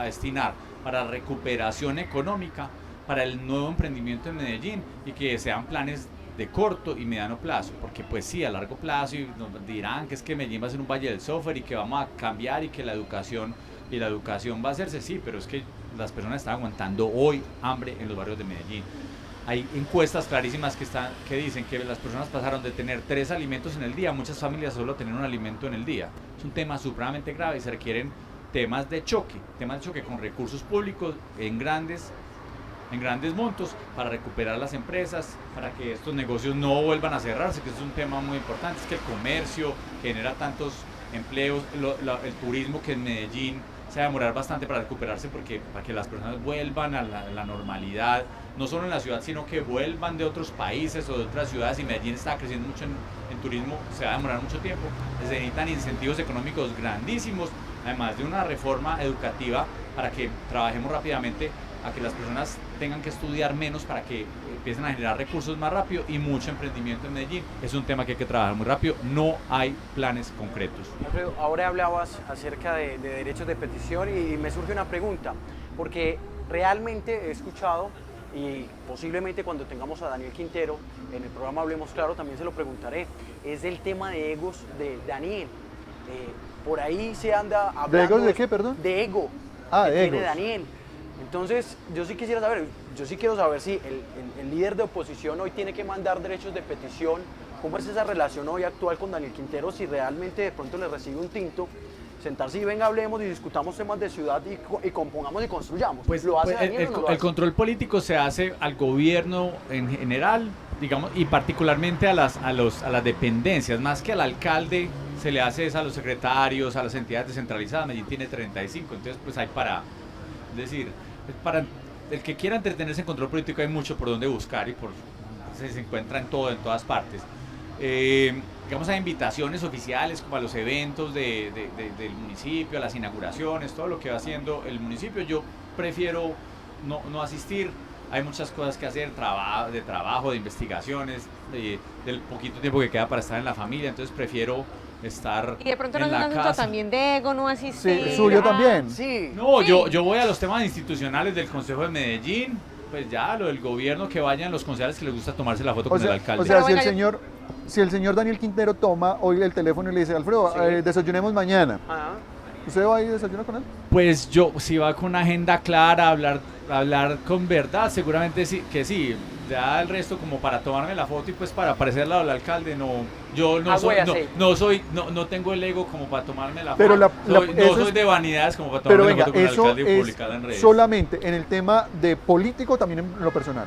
destinar para recuperación económica, para el nuevo emprendimiento en Medellín, y que sean planes de corto y mediano plazo, porque pues sí, a largo plazo y nos dirán que es que Medellín va a ser un valle del software y que vamos a cambiar y que la educación va a hacerse, sí, pero es que las personas están aguantando hoy hambre en los barrios de Medellín. Hay encuestas clarísimas que dicen que las personas pasaron de tener 3 alimentos en el día, muchas familias solo tener un alimento en el día. Es un tema supremamente grave y se requieren temas de choque con recursos públicos en grandes montos para recuperar las empresas, para que estos negocios no vuelvan a cerrarse, que es un tema muy importante. Es que el comercio genera tantos empleos, el turismo, que en Medellín se va a demorar bastante para recuperarse para que las personas vuelvan a la normalidad, no solo en la ciudad, sino que vuelvan de otros países o de otras ciudades, y Medellín está creciendo mucho en turismo, se va a demorar mucho tiempo. Se necesitan incentivos económicos grandísimos, además de una reforma educativa para que trabajemos rápidamente, a que las personas tengan que estudiar menos para que empiecen a generar recursos más rápido, y mucho emprendimiento en Medellín. Es un tema que hay que trabajar muy rápido, no hay planes concretos. Alfredo, ahora hablabas acerca de derechos de petición y me surge una pregunta, porque realmente he escuchado, y posiblemente cuando tengamos a Daniel Quintero en el programa Hablemos Claro también se lo preguntaré, es el tema de egos de Daniel. Por ahí se anda hablando... ¿De egos de qué, perdón? De ego. Ah, que de tiene egos. Daniel. Entonces, yo sí quiero saber si el líder de oposición hoy tiene que mandar derechos de petición. ¿Cómo es esa relación hoy actual con Daniel Quintero? Si realmente de pronto le recibe un tinto, sentarse y venga, hablemos y discutamos temas de ciudad y compongamos y construyamos. Pues, ¿Lo hace pues, Daniel o no lo el hace? control político se hace al gobierno en general, digamos, y particularmente a las dependencias, más que al alcalde. Se le hace a los secretarios, a las entidades descentralizadas. Medellín tiene 35, entonces pues hay para el que quiera entretenerse en control político hay mucho por donde buscar, y se encuentra en todas partes. Digamos, hay invitaciones oficiales como a los eventos del municipio, a las inauguraciones, todo lo que va haciendo el municipio. Yo prefiero no asistir. Hay muchas cosas que hacer, de trabajo, de investigaciones, del poquito tiempo que queda para estar en la familia, entonces prefiero estar Y de pronto no en es un la asunto casa. también de ego, no asistir. Sí, suyo también. Sí. No, Sí. yo voy a los temas institucionales del Consejo de Medellín, pues ya, lo del gobierno, que vayan los concejales que les gusta tomarse la foto con el alcalde. O sea, Pero si, venga, si el señor Daniel Quintero toma hoy el teléfono y le dice, Alfredo, Sí. desayunemos mañana, Ajá. ¿usted va a ir a desayunar con él? Pues yo, si va con una agenda clara, hablar con verdad, seguramente sí, que sí. Ya el resto, como para tomarme la foto y pues para aparecer al lado del alcalde, yo no Agua y soy, aceite. no tengo el ego como para tomarme la Pero foto. no No soy es, de vanidades como para pero tomarme venga, la foto con el eso alcalde y es publicarla en redes. solamente en el tema de político, también en lo personal.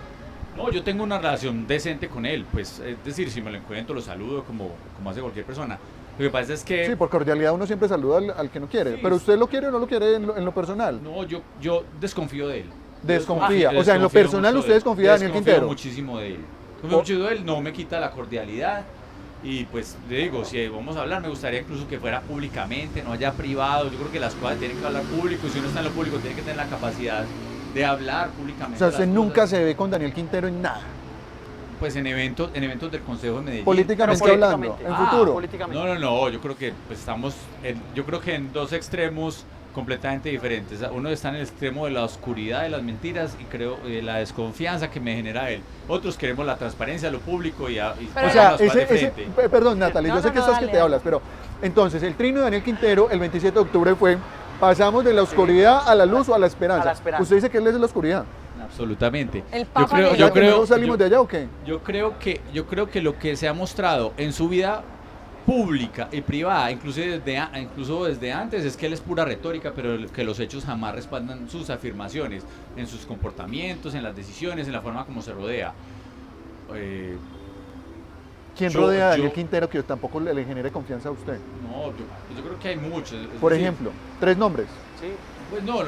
No, yo tengo una relación decente con él, pues, es decir, si me lo encuentro, lo saludo como hace cualquier persona. Lo que pasa es que... Sí, por cordialidad uno siempre saluda al que no quiere, Sí. pero ¿usted lo quiere o no lo quiere en lo personal? No, yo desconfío de él. Desconfía. Yo O sea, en lo desconfío personal mucho usted de él. desconfía de Daniel Desconfío Quintero. muchísimo de él. Desconfío mucho de él, no me quita la cordialidad. Y pues le digo, si vamos a hablar, me gustaría incluso que fuera públicamente, no haya privado. Yo creo que las cosas tienen que hablar público, y si uno está en lo público tiene que tener la capacidad de hablar públicamente. O sea, las usted nunca cosas. se ve con Daniel Quintero en nada, Pues en eventos del Consejo de Medellín. políticamente Pero hablando, políticamente. en futuro. Políticamente. No, yo creo que pues, yo creo que en dos extremos completamente diferentes. Uno está en el extremo de la oscuridad, de las mentiras, y creo la desconfianza que me genera él. Otros queremos la transparencia, lo público y Pero O sea, las cosas de frente. perdón, Natalie, No, yo sé no, que no, estás que dale, te dale. hablas, pero entonces el trino de Daniel Quintero el 27 de octubre fue, pasamos de la oscuridad a la luz o a la esperanza. A la esperanza. Usted dice que él es de la oscuridad. Absolutamente. El Papa creo, Negro. ¿Ya que no salimos de allá o qué? Yo creo que lo que se ha mostrado en su vida pública y privada, incluso desde antes, es que él es pura retórica, pero que los hechos jamás respaldan sus afirmaciones, en sus comportamientos, en las decisiones, en la forma como se rodea. ¿Quién Yo- rodea a Daniel yo- Quintero que tampoco le genere confianza a usted? No, yo creo que hay muchos. es Por decir, ejemplo, 3 nombres. Sí. Pues no,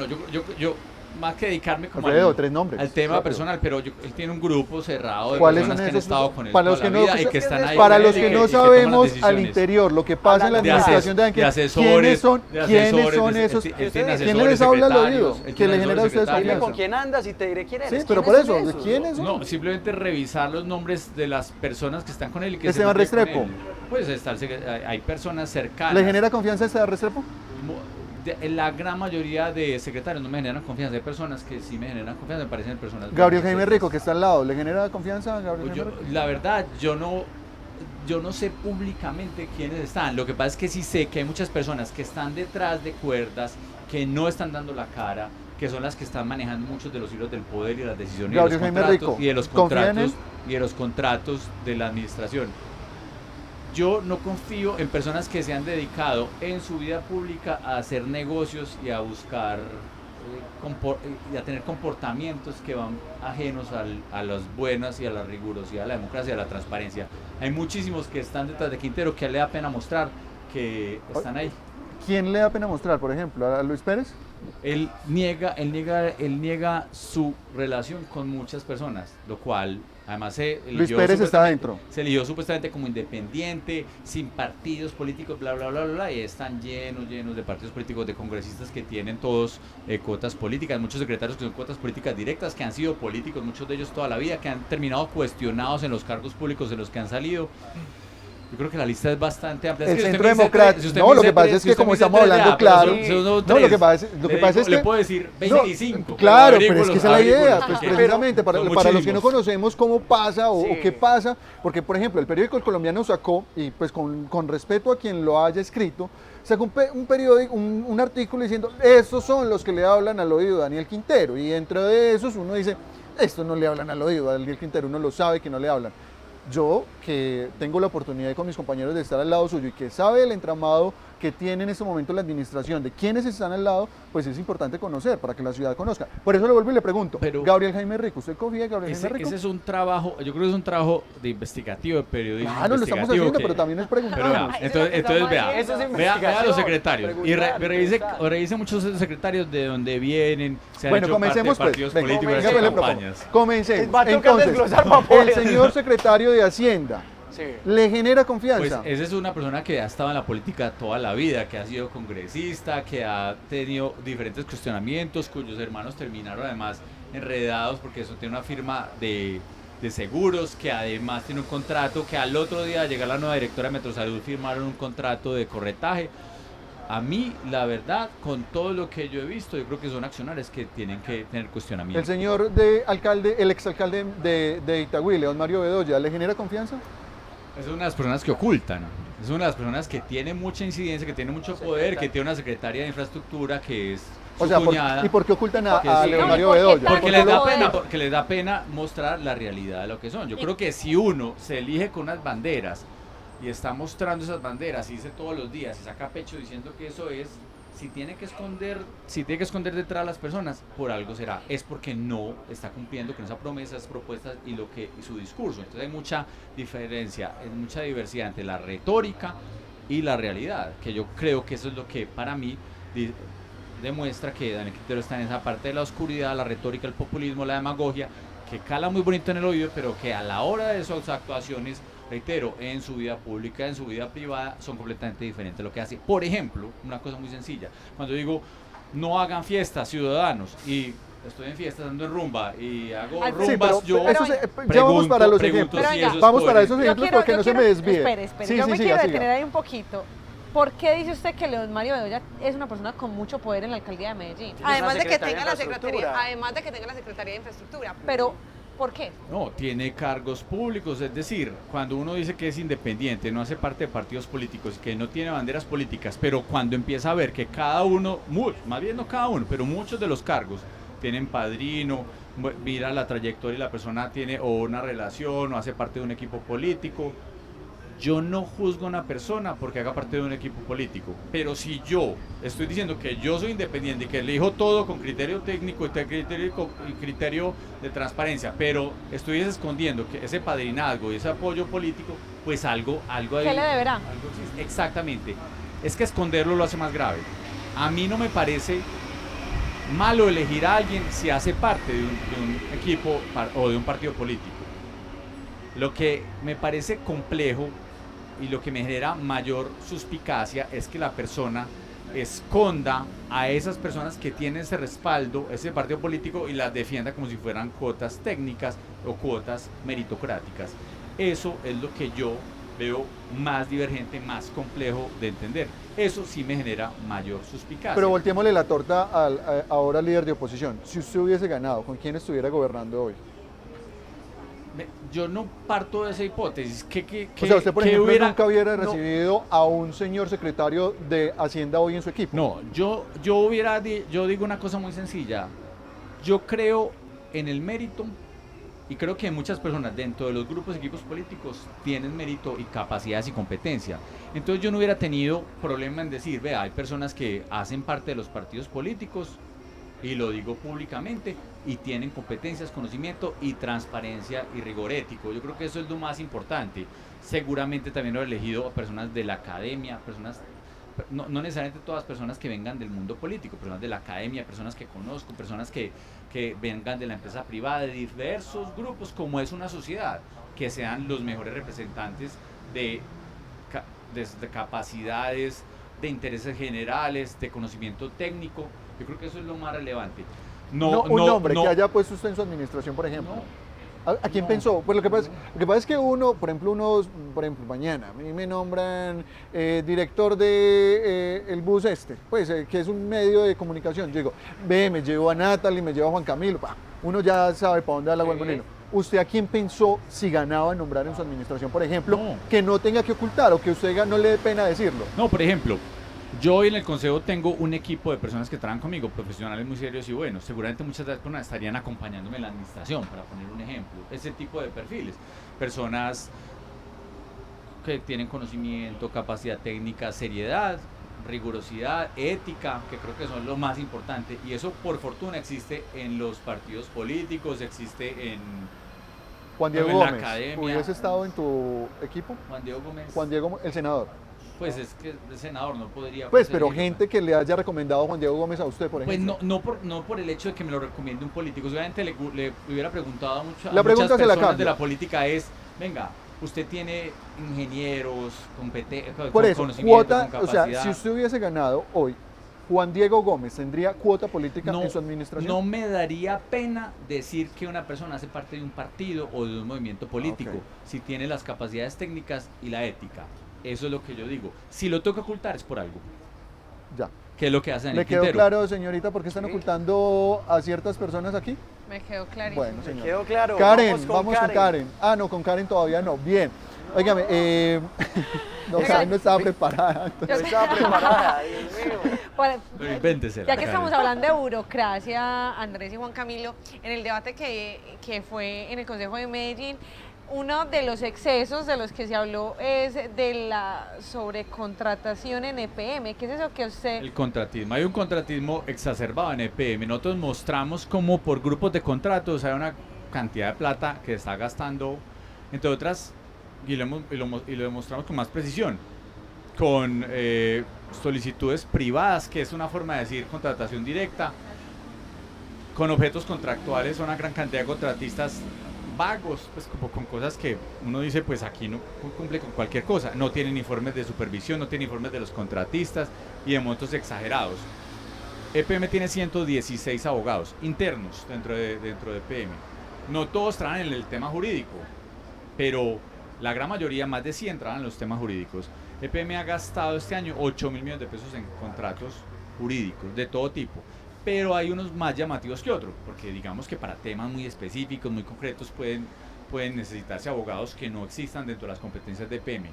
yo más que dedicarme como Alfredo, 3 nombres. al tema Rápido. personal, pero él tiene un grupo cerrado de ¿Cuáles personas son que han esos? estado con él Para toda los que la no- vida y que están ahí Para con los él que y no que toman las sabemos al decisiones. interior lo que pasa en la De administración de Daniel de Quintero, ¿quiénes son esos? ¿Quién les habla al oído? ¿Que le genera a ustedes Dime confianza? con quién andas y te diré quién eres. Sí, pero ¿Quiénes por son eso, esos? ¿quiénes son? No, simplemente revisar los nombres de las personas que están con él y que Esteban se mantienen Restrepo. con él. Pues hay personas cercanas. ¿Le genera confianza ese Restrepo? La gran mayoría de secretarios no me generan confianza. Hay personas que sí me generan confianza, me parecen personas Gabriel buenas. Jaime Rico, que está al lado, ¿le genera confianza a Gabriel Jaime Rico? La verdad, yo no sé públicamente quiénes están. Lo que pasa es que sí sé que hay muchas personas que están detrás de cuerdas, que no están dando la cara, que son las que están manejando muchos de los hilos del poder y las decisiones Gabriel y, Jaime los contratos, Rico, y de los ¿confía en contratos él? y de los contratos de la administración. Yo no confío en personas que se han dedicado en su vida pública a hacer negocios y a buscar y a tener comportamientos que van ajenos a las buenas y a la rigurosidad, a la democracia y a la transparencia. Hay muchísimos que están detrás de Quintero que le da pena mostrar que están ahí. ¿Quién le da pena mostrar, por ejemplo? ¿A Luis Pérez? Él niega su relación con muchas personas, lo cual además Luis Pérez está adentro. Se eligió supuestamente como independiente, sin partidos políticos, bla, bla, bla, bla, bla, y están llenos de partidos políticos, de congresistas que tienen todos cuotas políticas, muchos secretarios que son cuotas políticas directas, que han sido políticos, muchos de ellos toda la vida, que han terminado cuestionados en los cargos públicos en los que han salido. Yo creo que la lista es bastante amplia. El Centro Democrático. No, lo que pasa es que como estamos hablando, claro. No, lo que pasa es que. Le puedo decir 25. Claro, pero es que esa es la idea. Pues precisamente, para los que no conocemos cómo pasa o qué pasa, porque por ejemplo, el periódico El Colombiano sacó, y pues con respeto a quien lo haya escrito, sacó un periódico, un artículo diciendo, estos son los que le hablan al oído a Daniel Quintero. Y dentro de esos uno dice, estos no le hablan al oído a Daniel Quintero, uno lo sabe que no le hablan. Yo, que tengo la oportunidad con mis compañeros de estar al lado suyo y que sabe el entramado que tiene en este momento la administración, de quienes están al lado, pues es importante conocer para que la ciudad conozca. Por eso le vuelvo y le pregunto, pero Gabriel Jaime Rico, ¿usted confía en Gabriel Jaime Rico? Ese es un trabajo, yo creo que es un trabajo de investigativo, de periodismo. Claro, lo estamos haciendo, pero también es preguntar. Entonces vea a los secretarios y revise muchos secretarios de dónde vienen, se han hecho comencemos parte de partidos políticos de venga, campañas. Comencemos. Entonces, el señor secretario de Hacienda, ¿le genera confianza? Pues esa es una persona que ha estado en la política toda la vida, que ha sido congresista, que ha tenido diferentes cuestionamientos, cuyos hermanos terminaron además enredados porque eso tiene una firma de seguros, que además tiene un contrato, que al otro día llega la nueva directora de Metrosalud, firmaron un contrato de corretaje. A mí, la verdad, con todo lo que yo he visto, yo creo que son accionarios que tienen que tener cuestionamiento. El señor el exalcalde de Itagüí, León Mario Bedoya, ¿le genera confianza? Es una de las personas que ocultan, es una de las personas que tiene mucha incidencia, que tiene mucho poder, que tiene una secretaria de infraestructura que es su cuñada. ¿Y por qué ocultan a León Mario Bedoya? Porque les da pena mostrar la realidad de lo que son. Yo creo que si uno se elige con unas banderas y está mostrando esas banderas y dice todos los días y saca pecho diciendo que eso es, si tiene que esconder detrás de las personas, por algo será, es porque no está cumpliendo con esas promesas, propuestas y su discurso. Entonces hay mucha diferencia, hay mucha diversidad entre la retórica y la realidad, que yo creo que eso es lo que para mí demuestra que Daniel Quintero está en esa parte de la oscuridad, la retórica, el populismo, la demagogia, que cala muy bonito en el oído, pero que a la hora de sus actuaciones, reitero, en su vida pública, en su vida privada, son completamente diferentes lo que hace. Por ejemplo, una cosa muy sencilla, cuando digo no hagan fiestas, ciudadanos, y estoy en fiestas, ando en rumba y hago rumbas, ya vamos para los ejemplos. Vamos para esos ejemplos porque no se me desvíe. Espere, yo me quiero detener ahí un poquito. ¿Por qué dice usted que León Mario Bedoya es una persona con mucho poder en la alcaldía de Medellín? Además de que tenga la Secretaría de Infraestructura, pero ¿por qué? No, tiene cargos públicos, es decir, cuando uno dice que es independiente, no hace parte de partidos políticos, que no tiene banderas políticas, pero cuando empieza a ver que cada uno, más bien no cada uno, pero muchos de los cargos tienen padrino, mira la trayectoria y la persona tiene o una relación o hace parte de un equipo político. Yo no juzgo a una persona porque haga parte de un equipo político, pero si yo estoy diciendo que yo soy independiente y que elijo todo con criterio técnico y criterio de transparencia, pero estoy escondiendo que ese padrinazgo y ese apoyo político, pues algo ahí. ¿Qué le deberá? Algo existe. Exactamente. Es que esconderlo lo hace más grave. A mí no me parece malo elegir a alguien si hace parte de un equipo o de un partido político. Lo que me parece complejo y lo que me genera mayor suspicacia es que la persona esconda a esas personas que tienen ese respaldo, ese partido político, y las defienda como si fueran cuotas técnicas o cuotas meritocráticas. Eso es lo que yo veo más divergente, más complejo de entender. Eso sí me genera mayor suspicacia. Pero volteémosle la torta al ahora líder de oposición. Si usted hubiese ganado, ¿con quién estuviera gobernando hoy? Yo no parto de esa hipótesis. O sea, usted, por ejemplo, nunca hubiera recibido a un señor secretario de Hacienda hoy en su equipo. No, yo digo una cosa muy sencilla. Yo creo en el mérito y creo que muchas personas dentro de los grupos y equipos políticos tienen mérito y capacidades y competencia. Entonces yo no hubiera tenido problema en decir, vea, hay personas que hacen parte de los partidos políticos, y lo digo públicamente, y tienen competencias, conocimiento y transparencia y rigor ético. Yo creo que eso es lo más importante. Seguramente también he elegido a personas de la academia, personas no necesariamente todas personas que vengan del mundo político, personas de la academia, personas que conozco, personas que vengan de la empresa privada, de diversos grupos, como es una sociedad, que sean los mejores representantes de capacidades, de intereses generales, de conocimiento técnico. Yo creo que eso es lo más relevante. Un nombre que haya puesto usted en su administración, por ejemplo. ¿A quién pensó? Pues lo que pasa es que uno, por ejemplo, mañana a mí me nombran director de el bus pues que es un medio de comunicación. Yo digo, me llevo a Natalie, me llevo a Juan Camilo, uno ya sabe para dónde va el agua el molino. ¿Usted a quién pensó si ganaba nombrar en su administración, por ejemplo, que no tenga que ocultar o que usted no le dé pena decirlo? No, por ejemplo, yo hoy en el consejo tengo un equipo de personas que trabajan conmigo, profesionales muy serios y buenos. Seguramente muchas de las personas estarían acompañándome en la administración, para poner un ejemplo. Ese tipo de perfiles. Personas que tienen conocimiento, capacidad técnica, seriedad, rigurosidad, ética, que creo que son lo más importante. Y eso, por fortuna, existe en los partidos políticos, existe en Juan Diego la Gómez, academia. ¿hubiese estado en tu equipo? Juan Diego Gómez. Juan Diego, el senador. Pues es que el senador no podría... Pues, pero gente que le haya recomendado a Juan Diego Gómez a usted, por ejemplo. Pues no por el hecho de que me lo recomiende un político. Obviamente le hubiera preguntado a muchas pregunta personas de la política venga, usted tiene ingenieros, por eso, conocimiento, cuota, con capacidad. o sea, si usted hubiese ganado hoy, Juan Diego Gómez tendría cuota política en su administración. No me daría pena decir que una persona hace parte de un partido o de un movimiento político, si tiene las capacidades técnicas y la ética. Eso es lo que yo digo. Si lo toca ocultar es por algo. Ya. ¿Qué es lo que hacen en ¿Le el quedó Quintero? claro, señorita, por qué están ocultando a ciertas personas aquí? Me quedó clarísimo. Bueno, señor. Quedó claro. Karen, vamos con Karen. Ah, no, con Karen todavía no. Bien. Óigame, no, Karen no estaba preparada. No estaba preparada, Dios mío. Pero invéntesela, Ya que Karen. estamos hablando de burocracia, Andrés y Juan Camilo, en el debate que fue en el Consejo de Medellín, uno de los excesos de los que se habló es de la sobrecontratación en EPM. ¿Qué es eso que usted...? El contratismo. Hay un contratismo exacerbado en EPM. Nosotros mostramos cómo por grupos de contratos hay una cantidad de plata que está gastando, entre otras, y lo demostramos con más precisión, con solicitudes privadas, que es una forma de decir contratación directa, con objetos contractuales, una gran cantidad de contratistas vagos, pues como con cosas que uno dice, pues aquí no cumple con cualquier cosa, no tienen informes de supervisión, no tienen informes de los contratistas y de montos exagerados. EPM tiene 116 abogados internos dentro de EPM. No todos trabajan en el tema jurídico, pero la gran mayoría, más de 100, trabajan en los temas jurídicos. EPM ha gastado este año 8.000 millones de pesos en contratos jurídicos de todo tipo. Pero hay unos más llamativos que otros, porque digamos que para temas muy específicos, muy concretos, pueden necesitarse abogados que no existan dentro de las competencias de EPM.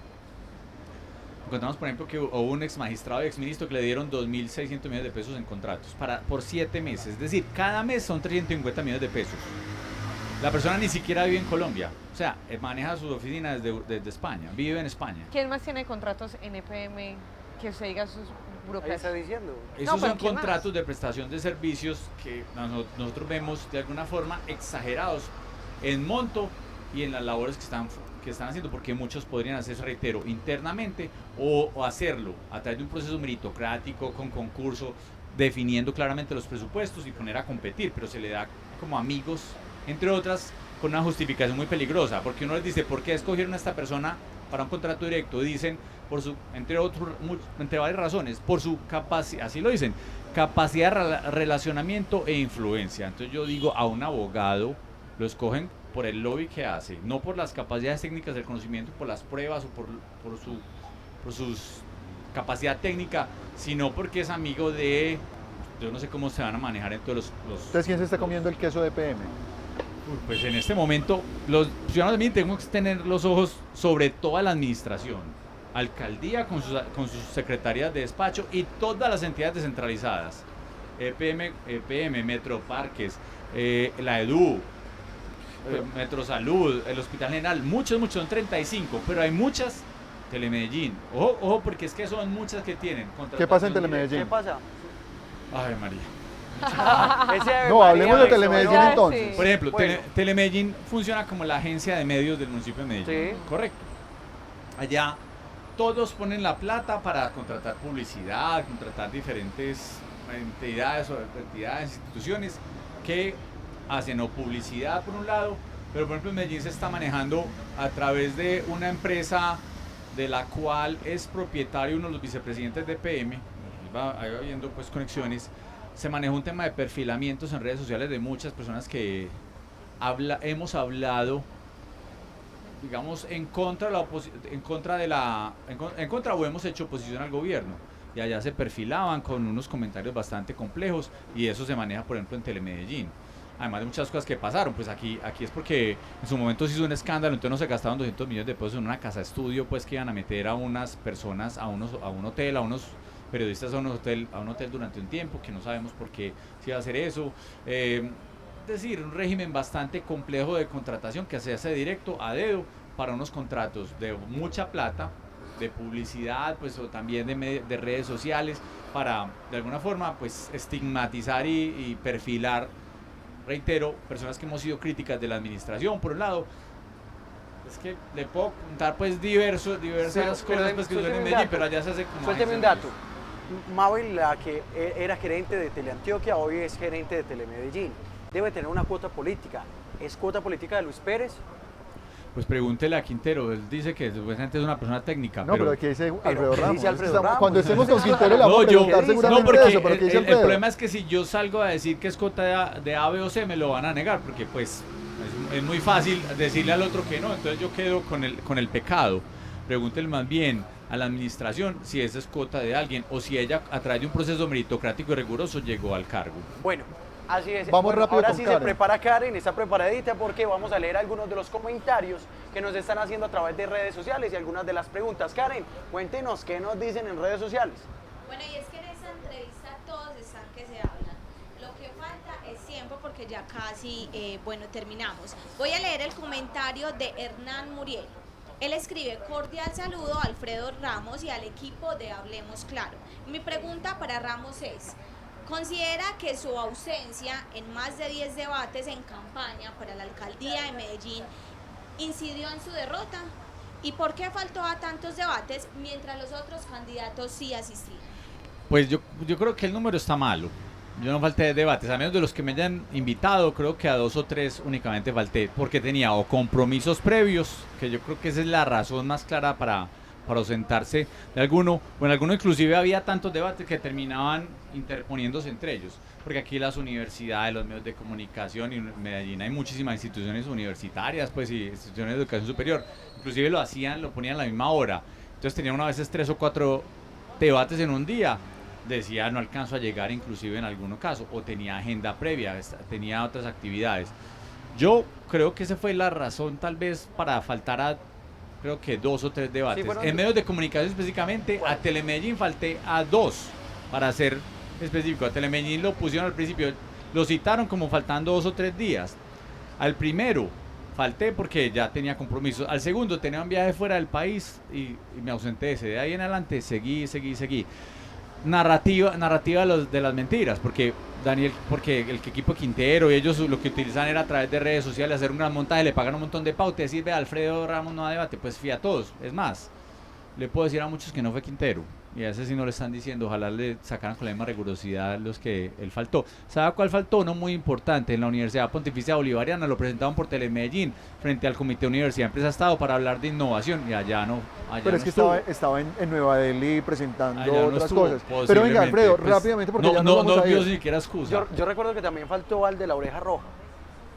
Encontramos, por ejemplo, que hubo un ex magistrado y ex ministro que le dieron 2.600 millones de pesos en contratos por 7 meses. Es decir, cada mes son 350 millones de pesos. La persona ni siquiera vive en Colombia, o sea, maneja sus oficinas desde España, vive en España. ¿Quién más tiene contratos en EPM que usted diga sus Ahí burocracias? está diciendo. Esos pero son ¿quién más? contratos de prestación de servicios que nosotros vemos de alguna forma exagerados en monto y en las labores que están haciendo, porque muchos podrían hacerse, reitero, internamente o hacerlo a través de un proceso meritocrático, con concurso, definiendo claramente los presupuestos y poner a competir, pero se le da como amigos, entre otras, con una justificación muy peligrosa, porque uno les dice, ¿por qué escogieron a esta persona para un contrato directo? Dicen, entre varias razones, por su capacidad, así lo dicen, capacidad de relacionamiento e influencia. Entonces yo digo, a un abogado lo escogen por el lobby que hace, no por las capacidades técnicas del conocimiento, por las pruebas o por su capacidad técnica, sino porque es amigo de... Yo no sé cómo se van a manejar en todos los... ¿Usted quién se está comiendo el queso de PM? Pues en este momento, los ciudadanos también tenemos que tener los ojos sobre toda la administración, alcaldía con sus secretarías de despacho y todas las entidades descentralizadas, EPM, Metroparques, la EDU, Metrosalud, el Hospital General, muchos, son 35, pero hay muchas, Telemedellín, ojo, porque es que son muchas que tienen. ¿Qué pasa en contratación Telemedellín? ¿Qué pasa? directa. Ay, María. No, hablemos de Telemedellín Ya, entonces. sí. Por ejemplo, Bueno. Telemedellín funciona como la agencia de medios del municipio de Medellín. Sí. Correcto. Allá todos ponen la plata para contratar publicidad, contratar diferentes entidades instituciones que hacen o publicidad por un lado, pero por ejemplo en Medellín se está manejando a través de una empresa de la cual es propietario uno de los vicepresidentes de PM, va habiendo pues conexiones, se maneja un tema de perfilamientos en redes sociales de muchas personas que hemos hablado, digamos, en contra o hemos hecho oposición al gobierno, y allá se perfilaban con unos comentarios bastante complejos, y eso se maneja por ejemplo en Telemedellín. Además de muchas cosas que pasaron, pues aquí es porque en su momento se hizo un escándalo, entonces no se gastaban 200 millones de pesos en una casa estudio, pues que iban a meter a unas personas a un hotel, a unos periodistas a un hotel durante un tiempo, que no sabemos por qué se iba a hacer eso. Es decir, un régimen bastante complejo de contratación que se hace directo a dedo para unos contratos de mucha plata, de publicidad, pues o también de redes sociales, para de alguna forma pues estigmatizar y perfilar, reitero, personas que hemos sido críticas de la administración, por un lado. Es que le puedo contar pues diversas cosas pues, que suceden en Medellín, pero allá se hace como... Suélteme un dato. Mabel, la que era gerente de Teleantioquia, hoy es gerente de Telemedellín. Debe tener una cuota política. ¿Es cuota política de Luis Pérez? Pues pregúntele a Quintero, él dice que supuestamente es una persona técnica. No, pero aquí dice Alfredo ¿qué Ramos. dice Alfredo Ramos? Cuando estemos con Quintero le vamos a No, preguntar seguramente porque eso, pero ¿qué dice el Alfredo? problema es que si yo salgo a decir que es cuota de A, B o C, me lo van a negar, porque pues es muy fácil decirle al otro que no, entonces yo quedo con el pecado. Pregúntele más bien a la administración si esa es cuota de alguien o si ella a través de un proceso meritocrático y riguroso llegó al cargo. Bueno, así es. Vamos Bueno, rápido ahora con sí Karen. se prepara Karen, está preparadita porque vamos a leer algunos de los comentarios que nos están haciendo a través de redes sociales y algunas de las preguntas. Karen, cuéntenos qué nos dicen en redes sociales. Bueno, y es que en esta entrevista todos están que se hablan. Lo que falta es tiempo porque ya casi, terminamos. Voy a leer el comentario de Hernán Muriel. Él escribe: cordial saludo a Alfredo Ramos y al equipo de Hablemos Claro. Mi pregunta para Ramos es: ¿considera que su ausencia en más de 10 debates en campaña para la alcaldía de Medellín incidió en su derrota? ¿Y por qué faltó a tantos debates mientras los otros candidatos sí asistían? Pues yo creo que el número está malo. Yo no falté de debates, a menos de los que me hayan invitado, creo que a 2 o 3 únicamente falté, porque tenía o compromisos previos, que yo creo que esa es la razón más clara para ausentarse de alguno, o en alguno inclusive había tantos debates que terminaban interponiéndose entre ellos, porque aquí las universidades, los medios de comunicación, y en Medellín hay muchísimas instituciones universitarias, pues, y instituciones de educación superior, inclusive lo ponían a la misma hora, entonces tenían a veces 3 o 4 debates en un día, decía no alcanzo a llegar inclusive en alguno caso, o tenía agenda previa, tenía otras actividades. Yo creo que esa fue la razón tal vez para faltar a, creo que 2 o 3 debates. Sí, en medios de comunicación específicamente, a Telemedellín falté a 2, para ser específico. A Telemedellín lo pusieron al principio, lo citaron como faltando 2 o 3 días. Al primero falté porque ya tenía compromisos. Al segundo tenía un viaje fuera del país y me ausenté ese. De ahí en adelante seguí. Narrativa de las mentiras, porque el equipo Quintero y ellos lo que utilizan era a través de redes sociales hacer un gran montaje, le pagan un montón de pauta y decir, ve, Alfredo Ramos no da debate, pues fui a todos. Es más, le puedo decir a muchos que no fue Quintero, y a ese sí no le están diciendo, ojalá le sacaran con la misma rigurosidad los que él faltó. ¿Sabe cuál faltó? No muy importante, en la Universidad Pontificia Bolivariana lo presentaron por Telemedellín frente al Comité Universidad Empresa Estado para hablar de innovación, y allá no. Pero es que estaba en Nueva Delhi presentando Allá no otras estuvo, cosas. Pero venga, Alfredo, pues, rápidamente, porque ya nos vamos no a dio ir. ni siquiera excusa. Yo recuerdo que también faltó al de la oreja roja.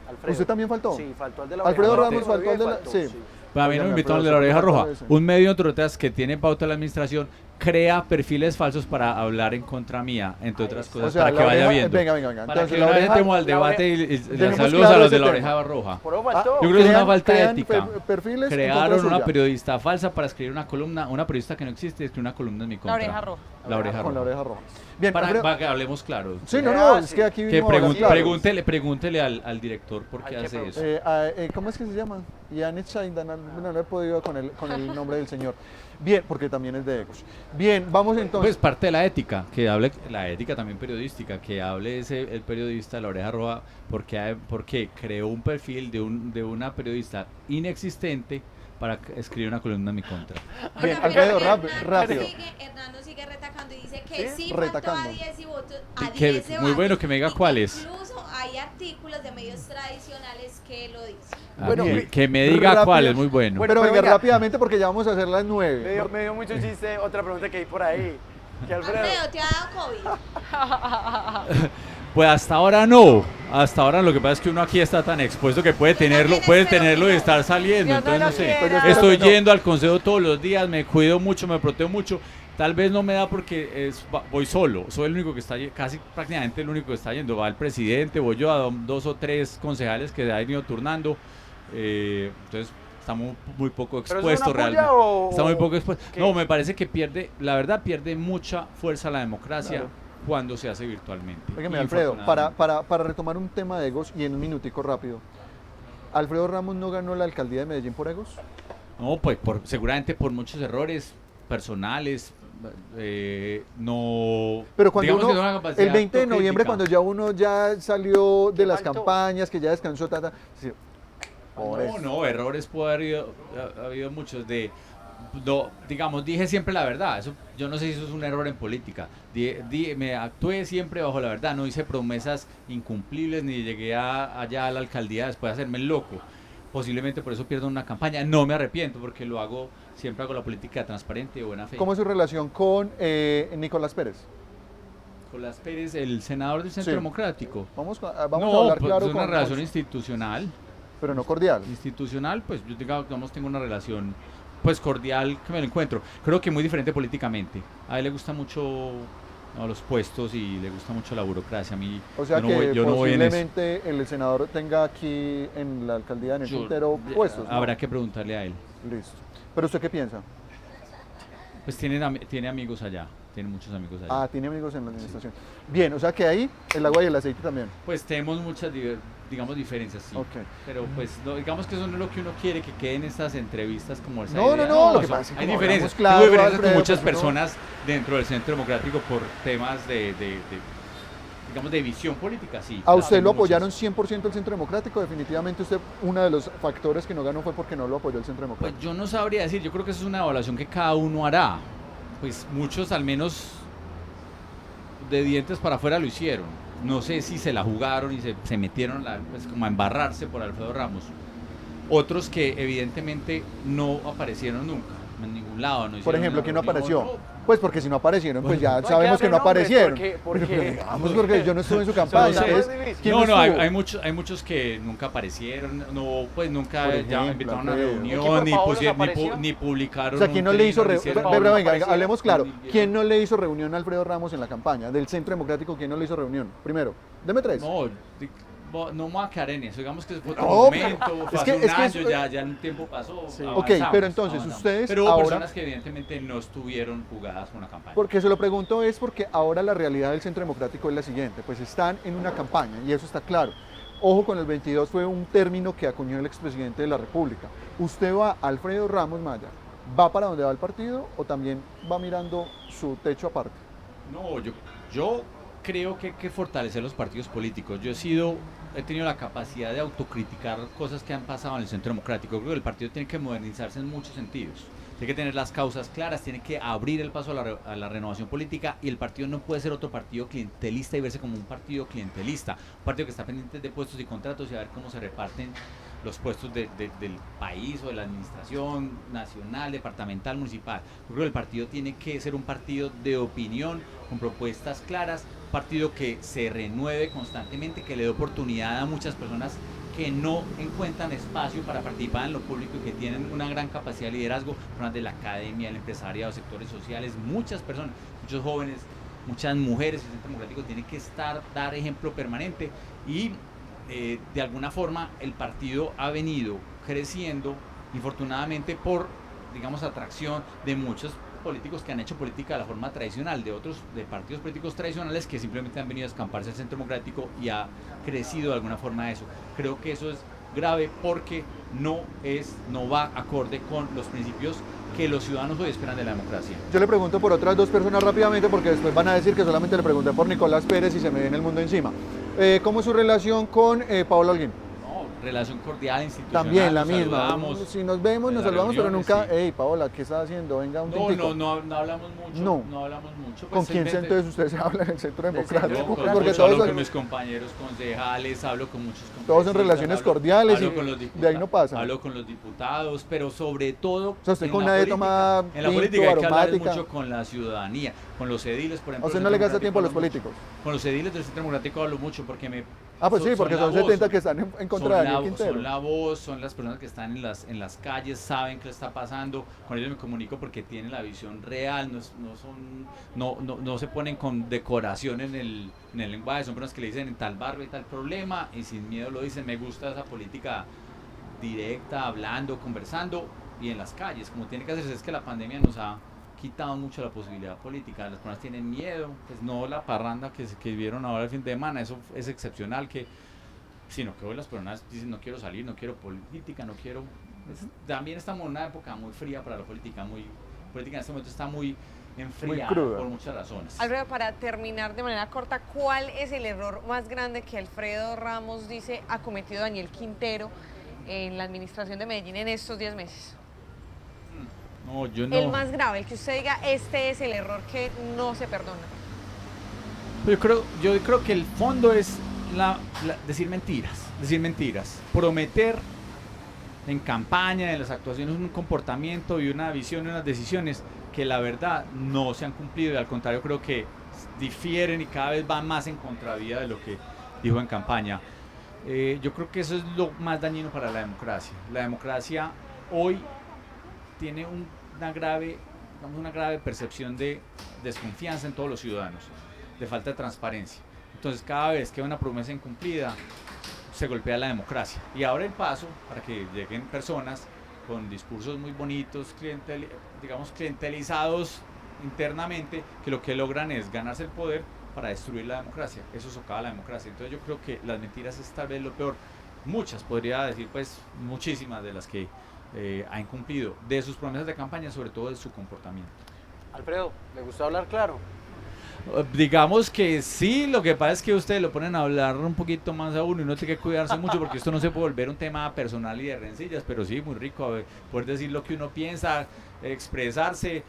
Alfredo. ¿Usted también faltó? Sí, faltó al de la Alfredo oreja Ramos roja. faltó al de la... Faltó, Sí. Pues a mí no me Óigame, invitaron al de pero la oreja se roja. falta ese. Un medio entre otras que tiene pauta de la administración crea perfiles falsos para hablar en contra mía, entre otras cosas, O sea, para que la vaya oreja- viendo. venga. Para Entonces, que la no oreja- entremos al la debate y Dejemos saludos claro a los ese de la tema. oreja roja. Por eso faltó. Yo creo que es una falta de crean ética. perfiles en Crearon contra una suya. periodista falsa para escribir una columna, una periodista que no existe, escribe una columna en mi contra. La oreja roja. La oreja Con la roja. oreja roja. Bien, Para Alfredo- que hablemos claro. Sí, no, Ah, es sí. que aquí Que vinimos a hablar claro. pregúntele al director por qué ¿Al qué hace eso. pregunta? ¿Cómo es que se llama? Yannick Shaidan, no le he podido con el nombre del señor. Bien, porque también es de Ecos. Bien, vamos entonces. Pues parte de la ética, que hable, la ética también periodística, que hable el periodista de la oreja roja, porque creó un perfil de una periodista inexistente para escribir una columna en mi contra. Bien, Oiga, Alfredo, pero rápido. Hernando sigue retacando y dice que ¿Sí? sí faltó a Retacando. 10 y votos a Que- 10 muy bueno que me diga y que cuáles. Incluso hay artículos de medios tradicionales que lo dicen. Bueno, Que me diga rápido. cuál es muy bueno. Bueno, pero venga, venga. rápidamente porque ya vamos a hacer las Me 9. dio mucho chiste otra pregunta que hay por ahí. Que Alfredo. Alfredo, ¿te ha dado COVID? Pues hasta ahora no. Hasta ahora lo que pasa es que uno aquí está tan expuesto que puede tenerlo, también espero que y no. estar saliendo. Dios no Entonces no lo sé. quiera. Pero espero Estoy que no. yendo al consejo todos los días, me cuido mucho, me protego mucho. Tal vez no me da porque voy solo, soy el único que está casi prácticamente el único que está yendo. Va el presidente, voy yo a 2 o 3 concejales que han ido turnando. Entonces estamos muy poco ¿Pero eso es expuestos una puya realmente. o- Está muy poco expuesto. qué? No, me parece que pierde, la verdad pierde mucha fuerza la democracia Claro. cuando se hace virtualmente. Óigame, Alfredo, Infortunadamente. para retomar un tema de egos y en un minutico rápido. ¿Alfredo Ramos no ganó la alcaldía de Medellín por egos? No, pues seguramente por muchos errores personales. No. Pero cuando digamos que uno, no una capacidad el 20 de autocrítica. noviembre, cuando ya uno ya salió de ¿Qué las faltó? campañas, que ya descansó, sí, por No, eso. no, errores puede haber ha habido muchos de. No, digamos, dije siempre la verdad. Eso, yo no sé si eso es un error en política. Me actué siempre bajo la verdad. No hice promesas incumplibles ni llegué allá a la alcaldía después de hacerme el loco. Posiblemente por eso pierdo una campaña. No me arrepiento porque siempre hago la política transparente y de buena fe. ¿Cómo es su relación con Nicolás Pérez? Nicolás Pérez, el senador del Centro Sí. Democrático. Vamos a No, hablar pues, claro es una con relación institucional. pero no cordial. Institucional, pues yo tengo una relación pues cordial que me lo encuentro. Creo que muy diferente políticamente. A él le gusta mucho los puestos y le gusta mucho la burocracia. A mí O sea yo no voy- que yo no voy en eso. posiblemente el senador tenga aquí en la alcaldía de Yo- Quintero puestos. ¿no? Habrá que preguntarle a él. Listo. ¿Pero usted qué piensa? Pues tiene amigos allá, tiene muchos amigos allá. Ah, tiene amigos en la administración. Bien, o sea que ahí el agua y el aceite también. Pues tenemos muchas diferencias, sí. Ok. Pero pues digamos que eso no es lo que uno quiere que queden estas entrevistas como esa No, idea. no, lo que eso- pasa es que hay como diferencias, hablamos claro, hubo diferencias Alfredo, con muchas pues, uno- personas dentro del Centro Democrático por temas digamos, de visión política, sí. ¿A claro, usted lo muchas. apoyaron 100% el Centro Democrático? Definitivamente usted, uno de los factores que no ganó fue porque no lo apoyó el Centro Pues Democrático. yo no sabría decir, yo creo que eso es una evaluación que cada uno hará. Pues muchos al menos de dientes para afuera lo hicieron. No sé si se la jugaron y se metieron pues, como a embarrarse por Alfredo Ramos. Otros que evidentemente no aparecieron nunca, en ningún lado. No Por hicieron ejemplo, una ¿quién no reunión, apareció? Pues porque si no aparecieron, pues ya No hay que sabemos que darle no nombres, aparecieron. porque- Pero digamos, porque yo no estuve en su campaña. sé. entonces, ¿quién No, no, hay, estuvo? hay muchos que nunca aparecieron, no, pues nunca Por ya ejemplo, invitaron a una Alfredo. reunión, ¿Quién, por ni, favor, pusieron, desapareció? ni publicaron. O sea, ¿quién no le hizo reunión? reunión? Venga, apareció. hablemos claro. Ni- ¿Quién no le hizo reunión a Alfredo Ramos en la campaña? Del Centro Democrático, ¿quién no le hizo reunión? Primero, deme tres. No me voy a quedar en eso, digamos que fue otro No, momento, fue es hace que- un es que año, eso- ya el tiempo pasó. Sí. avanzamos, Ok, pero entonces ustedes Pero hubo ahora- personas que evidentemente no estuvieron jugadas con la campaña. Porque se lo pregunto es porque ahora la realidad del Centro Democrático es la siguiente, pues están en una campaña y eso está claro. Ojo con el 22 fue un término que acuñó el expresidente de la República. ¿Usted va, Alfredo Ramos Maya, va para donde va el partido o también va mirando su techo aparte? No, yo creo que hay que fortalecer los partidos políticos. He tenido la capacidad de autocriticar cosas que han pasado en el Centro Democrático. Creo que el partido tiene que modernizarse en muchos sentidos. Tiene que tener las causas claras, tiene que abrir el paso a la renovación política y el partido no puede ser otro partido clientelista y verse como un partido clientelista. Un partido que está pendiente de puestos y contratos y a ver cómo se reparten los puestos del país o de la administración nacional, departamental, municipal. Yo creo que el partido tiene que ser un partido de opinión, con propuestas claras, un partido que se renueve constantemente, que le dé oportunidad a muchas personas que no encuentran espacio para participar en lo público y que tienen una gran capacidad de liderazgo, personas de la academia, del empresariado, sectores sociales, muchas personas, muchos jóvenes, muchas mujeres. El Centro Democrático tiene que dar ejemplo permanente y de alguna forma el partido ha venido creciendo, infortunadamente por, digamos, atracción de muchos políticos que han hecho política de la forma tradicional, de partidos políticos tradicionales que simplemente han venido a escamparse al Centro Democrático y ha crecido de alguna forma eso. Creo que eso es grave porque no va acorde con los principios que los ciudadanos hoy esperan de la democracia. Yo le pregunto por otras dos personas rápidamente porque después van a decir que solamente le pregunté por Nicolás Pérez y se me viene el mundo encima. ¿Cómo es su relación con Paola Holguín? No, relación cordial institucional. También la nos misma. saludamos Si nos vemos, en nos las saludamos, pero reuniones, nunca, sí. hey, Paola, ¿qué estás haciendo? Venga, un No, tintico. no hablamos mucho. No. No hablamos mucho. ¿Con quién simplemente- entonces ustedes hablan en el Centro Del Centro Democrático? Democrático. Porque hablo todos, con mis compañeros concejales, hablo con muchos congresistas, todos son relaciones cordiales hablo y con los de ahí no pasa. Hablo con los diputados, pero sobre todo O sea, usted en con la nadie política- toma en la tinto, política hay que hablar aromática. mucho con la ciudadanía, con los ediles, por ¿A ejemplo. usted del no le Centro gasta tiempo a los Democrático hablo políticos? mucho. Con los ediles del Centro Democrático hablo mucho porque me... Ah, pues sí, porque la son voz, 70 que están en contra de Daniel Quintero. Son la voz, son las personas que están en las calles, saben qué está pasando, con ellos me comunico porque tienen la visión real, no se ponen con decoración en el lenguaje, son personas que le dicen en tal barrio hay tal problema y sin miedo lo dicen. Me gusta esa política directa, hablando, conversando y en las calles, como tiene que hacerse. Es que la pandemia nos ha quitado mucho la posibilidad política, las personas tienen miedo, pues no la parranda que vieron ahora el fin de semana, eso es excepcional, sino que hoy las personas dicen no quiero salir, no quiero política, no quiero... también estamos en una época muy fría para la política, política en este momento está muy enfriada cruda. por muchas razones. Alfredo, para terminar de manera corta, ¿cuál es el error más grande que Alfredo Ramos dice ha cometido Daniel Quintero en la administración de Medellín en estos 10 meses? No, yo no... El más grave, el que usted diga, este es el error que no se perdona. Yo creo que el fondo es decir mentiras, prometer en campaña, en las actuaciones, un comportamiento y una visión y unas decisiones que la verdad no se han cumplido y al contrario creo que difieren y cada vez van más en contravía de lo que dijo en campaña. Yo creo que eso es lo más dañino para la democracia. La democracia hoy tiene una grave percepción de desconfianza en todos los ciudadanos, de falta de transparencia. Entonces cada vez que hay una promesa incumplida se golpea la democracia. Y ahora el paso para que lleguen personas con discursos muy bonitos, clientelizados internamente, que lo que logran es ganarse el poder para destruir la democracia. Eso socava la democracia. Entonces yo creo que las mentiras es tal vez lo peor. Muchas, podría decir pues muchísimas de las que ha incumplido de sus promesas de campaña, sobre todo de su comportamiento. Alfredo, ¿le gustó hablar claro? Digamos que sí, lo que pasa es que ustedes lo ponen a hablar un poquito más a uno y uno tiene que cuidarse mucho porque esto no se puede volver un tema personal y de rencillas, pero sí, muy rico poder decir lo que uno piensa, expresarse.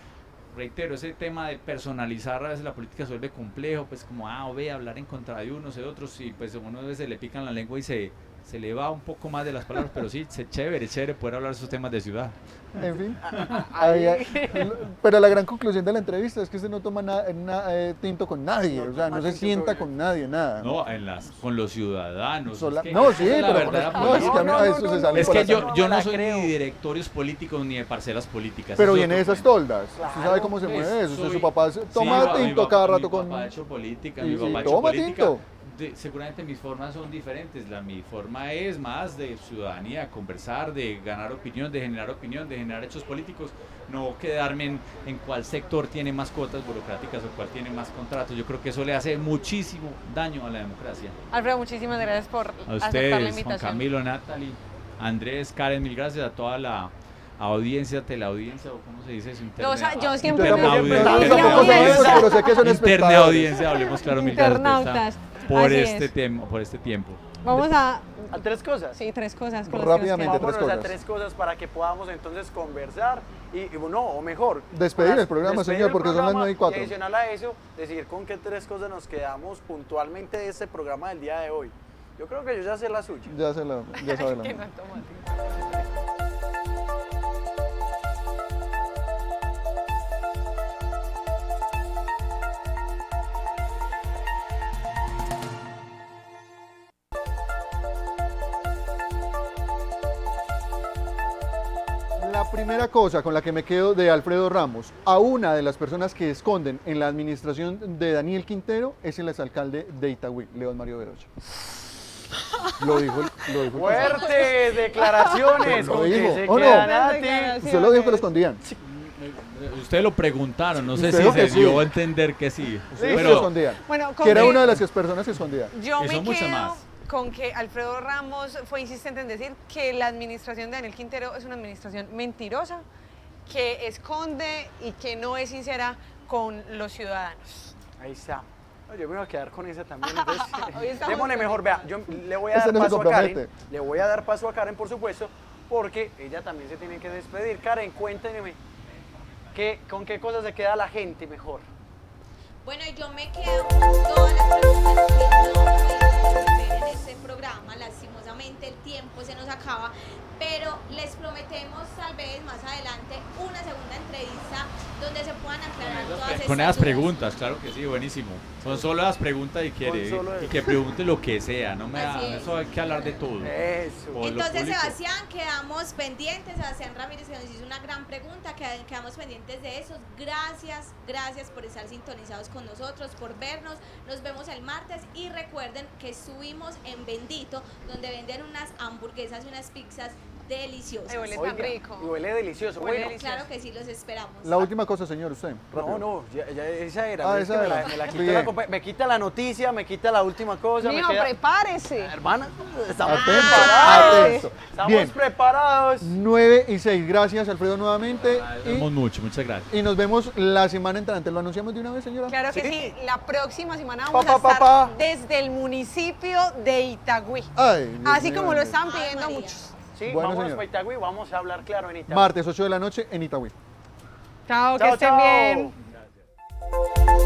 Reitero, ese tema de personalizar a veces la política se vuelve complejo, pues como hablar en contra de unos y de otros, y pues a uno a veces le pican la lengua y se le va un poco más de las palabras, pero sí, chévere poder hablar de esos temas de ciudad. En fin. Pero la gran conclusión de la entrevista es que usted no toma tinto con nadie, o sea, no se sienta con nadie, nada. No, con los ciudadanos. No, esa sí, es la pero verdadera no, es que a mí a eso se sale Es por que la yo sangre. no la soy creo. ni de directorios políticos ni de parcelas políticas. Pero Eso viene de es otro esas cuento. toldas. Usted Claro, sabe cómo se Pues, mueve eso. soy- Su papá Sí, toma mi tinto papá- cada rato con... Mi papá ha hecho política, Sí, mi sí, papá ha hecho toma política. tinto. Seguramente mis formas son diferentes. Mi forma es más de ciudadanía, conversar, de ganar opinión, de generar hechos políticos, no quedarme en cuál sector tiene más cuotas burocráticas o cuál tiene más contratos. Yo creo que eso le hace muchísimo daño a la democracia. Alfredo, muchísimas gracias por A aceptar la ustedes, Juan invitación. Camilo, Natalie, Andrés, Karen, mil gracias a toda la audiencia, teleaudiencia, o cómo se dice eso, No, o sea, yo siempre Yo me tampoco Internautas. sabemos, pero sé que son Interna espectadores. audiencia, hablemos claro, mil gracias Internautas, por así este es. tiempo, por este tiempo. Vamos a... A tres cosas. Sí, 3 cosas. con las que nos Rápidamente, quedamos. tres Vámonos a cosas. 3 cosas para que podamos entonces conversar o mejor. Despedir para el programa, despedir señor, el porque son las programa 9:04. Y adicional a eso, decir con qué 3 cosas nos quedamos puntualmente de este programa del día de hoy. Yo creo que yo ya sé la suya. Ya sabe la Que mía. no toma. La primera cosa con la que me quedo de Alfredo Ramos, a una de las personas que esconden en la administración de Daniel Quintero es el exalcalde de Itagüí, León Mario Verocha. Lo dijo. Fuertes declaraciones Lo con que dijo, se ¿o no? queda Nati. Usted lo dijo que lo escondían. Ustedes lo preguntaron, no sé Usted si dijo que se dio sí. a entender que sí. Ustedes lo Pero escondían. Bueno, con Que era que- una de las personas que escondía. Yo Y me son muchas quedo más. con que Alfredo Ramos fue insistente en decir que la administración de Daniel Quintero es una administración mentirosa, que esconde y que no es sincera con los ciudadanos. Ahí está. No, yo me voy a quedar con esa también. Entonces, Hoy estamos démosle mejor, vea, yo le voy a Este dar no se paso a Karen. compromete. Le voy a dar paso a Karen, por supuesto, porque ella también se tiene que despedir. Karen, cuéntenme, ¿con qué cosas se queda la gente mejor? Bueno, yo me quedo con todas las preguntas que no pudimos ver en este programa. Lastimosamente el tiempo se nos acaba, pero les prometemos tal vez más adelante una segunda entrevista donde se puedan aclarar todas estas Con esas dudas. preguntas, claro que sí, buenísimo. Son solo las preguntas y quiere Con solo y eso. que pregunte lo que sea, no me da, Así es. eso hay que hablar de todo. Eso. O lo Entonces, público. Sebastián, quedamos pendientes. Sebastián Ramírez, que nos hizo una gran pregunta, quedamos pendientes de eso. Gracias por estar sintonizados con nosotros, por vernos. Nos vemos el martes y recuerden que estuvimos en Bendito, donde venden unas hamburguesas y unas pizzas deliciosas. Ay, huele tan Oiga, rico. y huele delicioso. Huele Bueno, delicioso. Claro que sí, los esperamos. La última cosa, señor, usted. no, rápido. no, ya esa era. Ah, Es que esa me era. me la quita Bien. me quita la noticia, me quita la última cosa. Mijo, me queda... prepárese. Hermana, estamos Atento, preparados. atento. Estamos Bien. preparados. 9 y 6. Gracias, Alfredo, nuevamente. Agradecemos mucho, muchas gracias. Y nos vemos la semana entrante. ¿Lo anunciamos de una vez, señora? Claro que Sí. sí. La próxima semana Pa, vamos pa, a pa, estar pa. desde el municipio de Itagüí. Ay, Dios Así mío, como lo Dios. están Ay, pidiendo María. muchos. Sí, Bueno, vamos señor. a Itagüí, vamos a hablar claro en Itagüí. Martes, 8 de la noche en Itagüí. Chao, que Chao, estén chao. bien. Gracias.